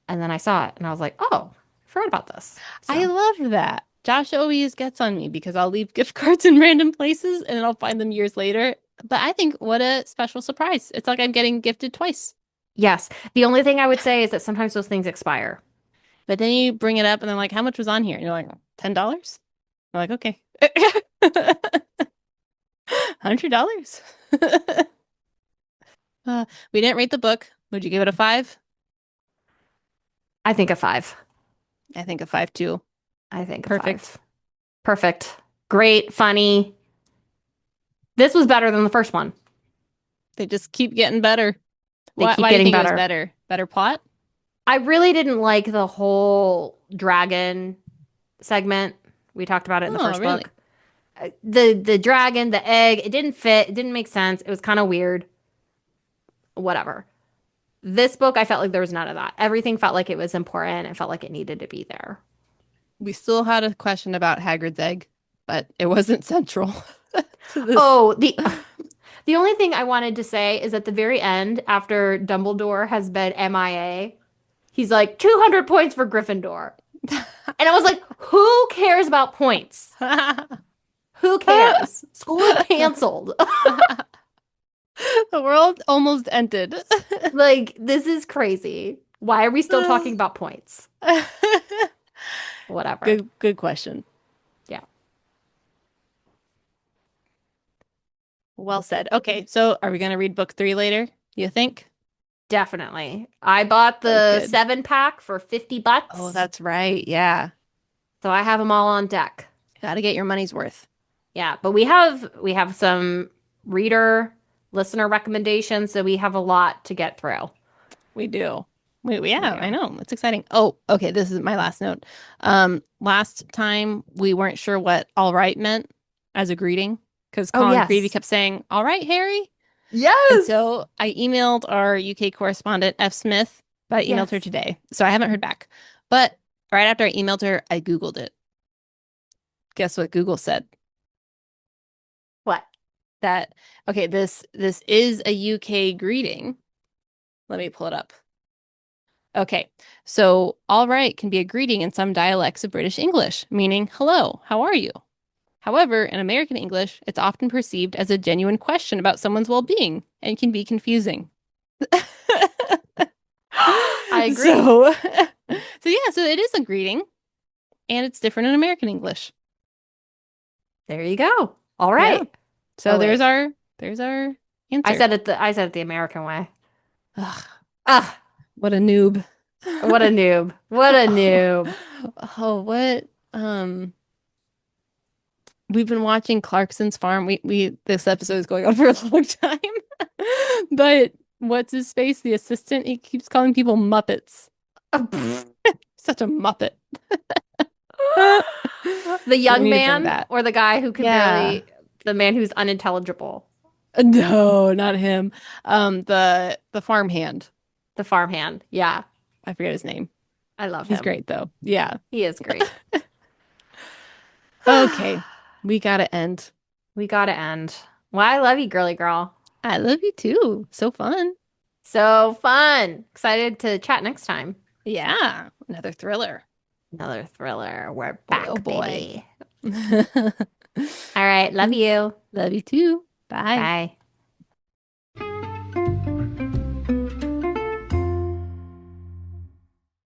And then I saw it and I was like, oh, I forgot about this. I So, love that. Josh always gets on me because I'll leave gift cards in random places and then I'll find them years later. But I think what a special surprise. It's like I'm getting gifted twice. yes. The only thing I would say is that sometimes those things expire. But then you bring it up and they're like, how much was on here? And you're like, $10? I'm like, okay. $100? We didn't rate the book. Would you give it a five? I think a five. I think a five too. I think a Perfect. five. Perfect. Great. Funny. This was better than the first one. They just keep getting better. They keep Why do you getting think it was better. better? Better plot? I really didn't like the whole dragon segment. We talked about it in the Oh, first really? book. The dragon, the egg, it didn't fit. It didn't make sense. It was kind of weird. Whatever. This book, I felt like there was none of that. Everything felt like it was important. It felt like it needed to be there. We still had a question about Hagrid's egg, but it wasn't central to this. Oh, the only thing I wanted to say is at the very end, after Dumbledore has been MIA, he's like 200 points for Gryffindor. And I was like, who cares about points? Who cares? School is canceled. The world almost ended. Like, this is crazy. Why are we still talking about points? Whatever. Good question. Yeah, Well said. Okay, so are we gonna read book three later? You think? definitely. I bought Oh, the good. 7 pack for $50. Oh, that's right. Yeah. So I have them all on deck. Gotta get your money's worth. Yeah, but we have some reader listener recommendations, so we have a lot to get through. We do. We Yeah, I do. know. It's exciting. Oh, okay. This is my last note. Last time we weren't sure what all right meant as a greeting because Oh, Colin Creevy yes. kept saying, all right, Harry. And Yes. so I emailed our UK correspondent, F. Smith, but I emailed her Yes. today. So I haven't heard back. But right after I emailed her, I Googled it. Guess what Google said? What? That, okay, this is a UK greeting. Let me pull it up. Okay, so all right can be a greeting in some dialects of British English, meaning hello, how are you? However, in American English, it's often perceived as a genuine question about someone's well-being and can be confusing. I agree. So, so it is a greeting and it's different in American English. There you go. All Yeah. right. So Oh, wait. there's our I answer. said it the American way. Ugh, Ah, what a noob. what a noob. What a Oh, noob. oh, what we've been watching Clarkson's Farm. We this episode is going on for a long time. But what's his face? The assistant, he keeps calling people Muppets. Such a Muppet. The So we young need to bring man that. or the guy who could Yeah. barely, the man who's unintelligible, No, not him. The farmhand. the farmhand. Yeah, I forget his name. I love He's him. great though. Yeah. He is great. Okay. We gotta end. We gotta end. Well, I love you, girly girl. I love you too. So fun. So fun. Excited to chat next time. Yeah. Another thriller. Another thriller. We're Boy, oh back, boy. baby. All right. Love you. Love you too. Bye. Bye.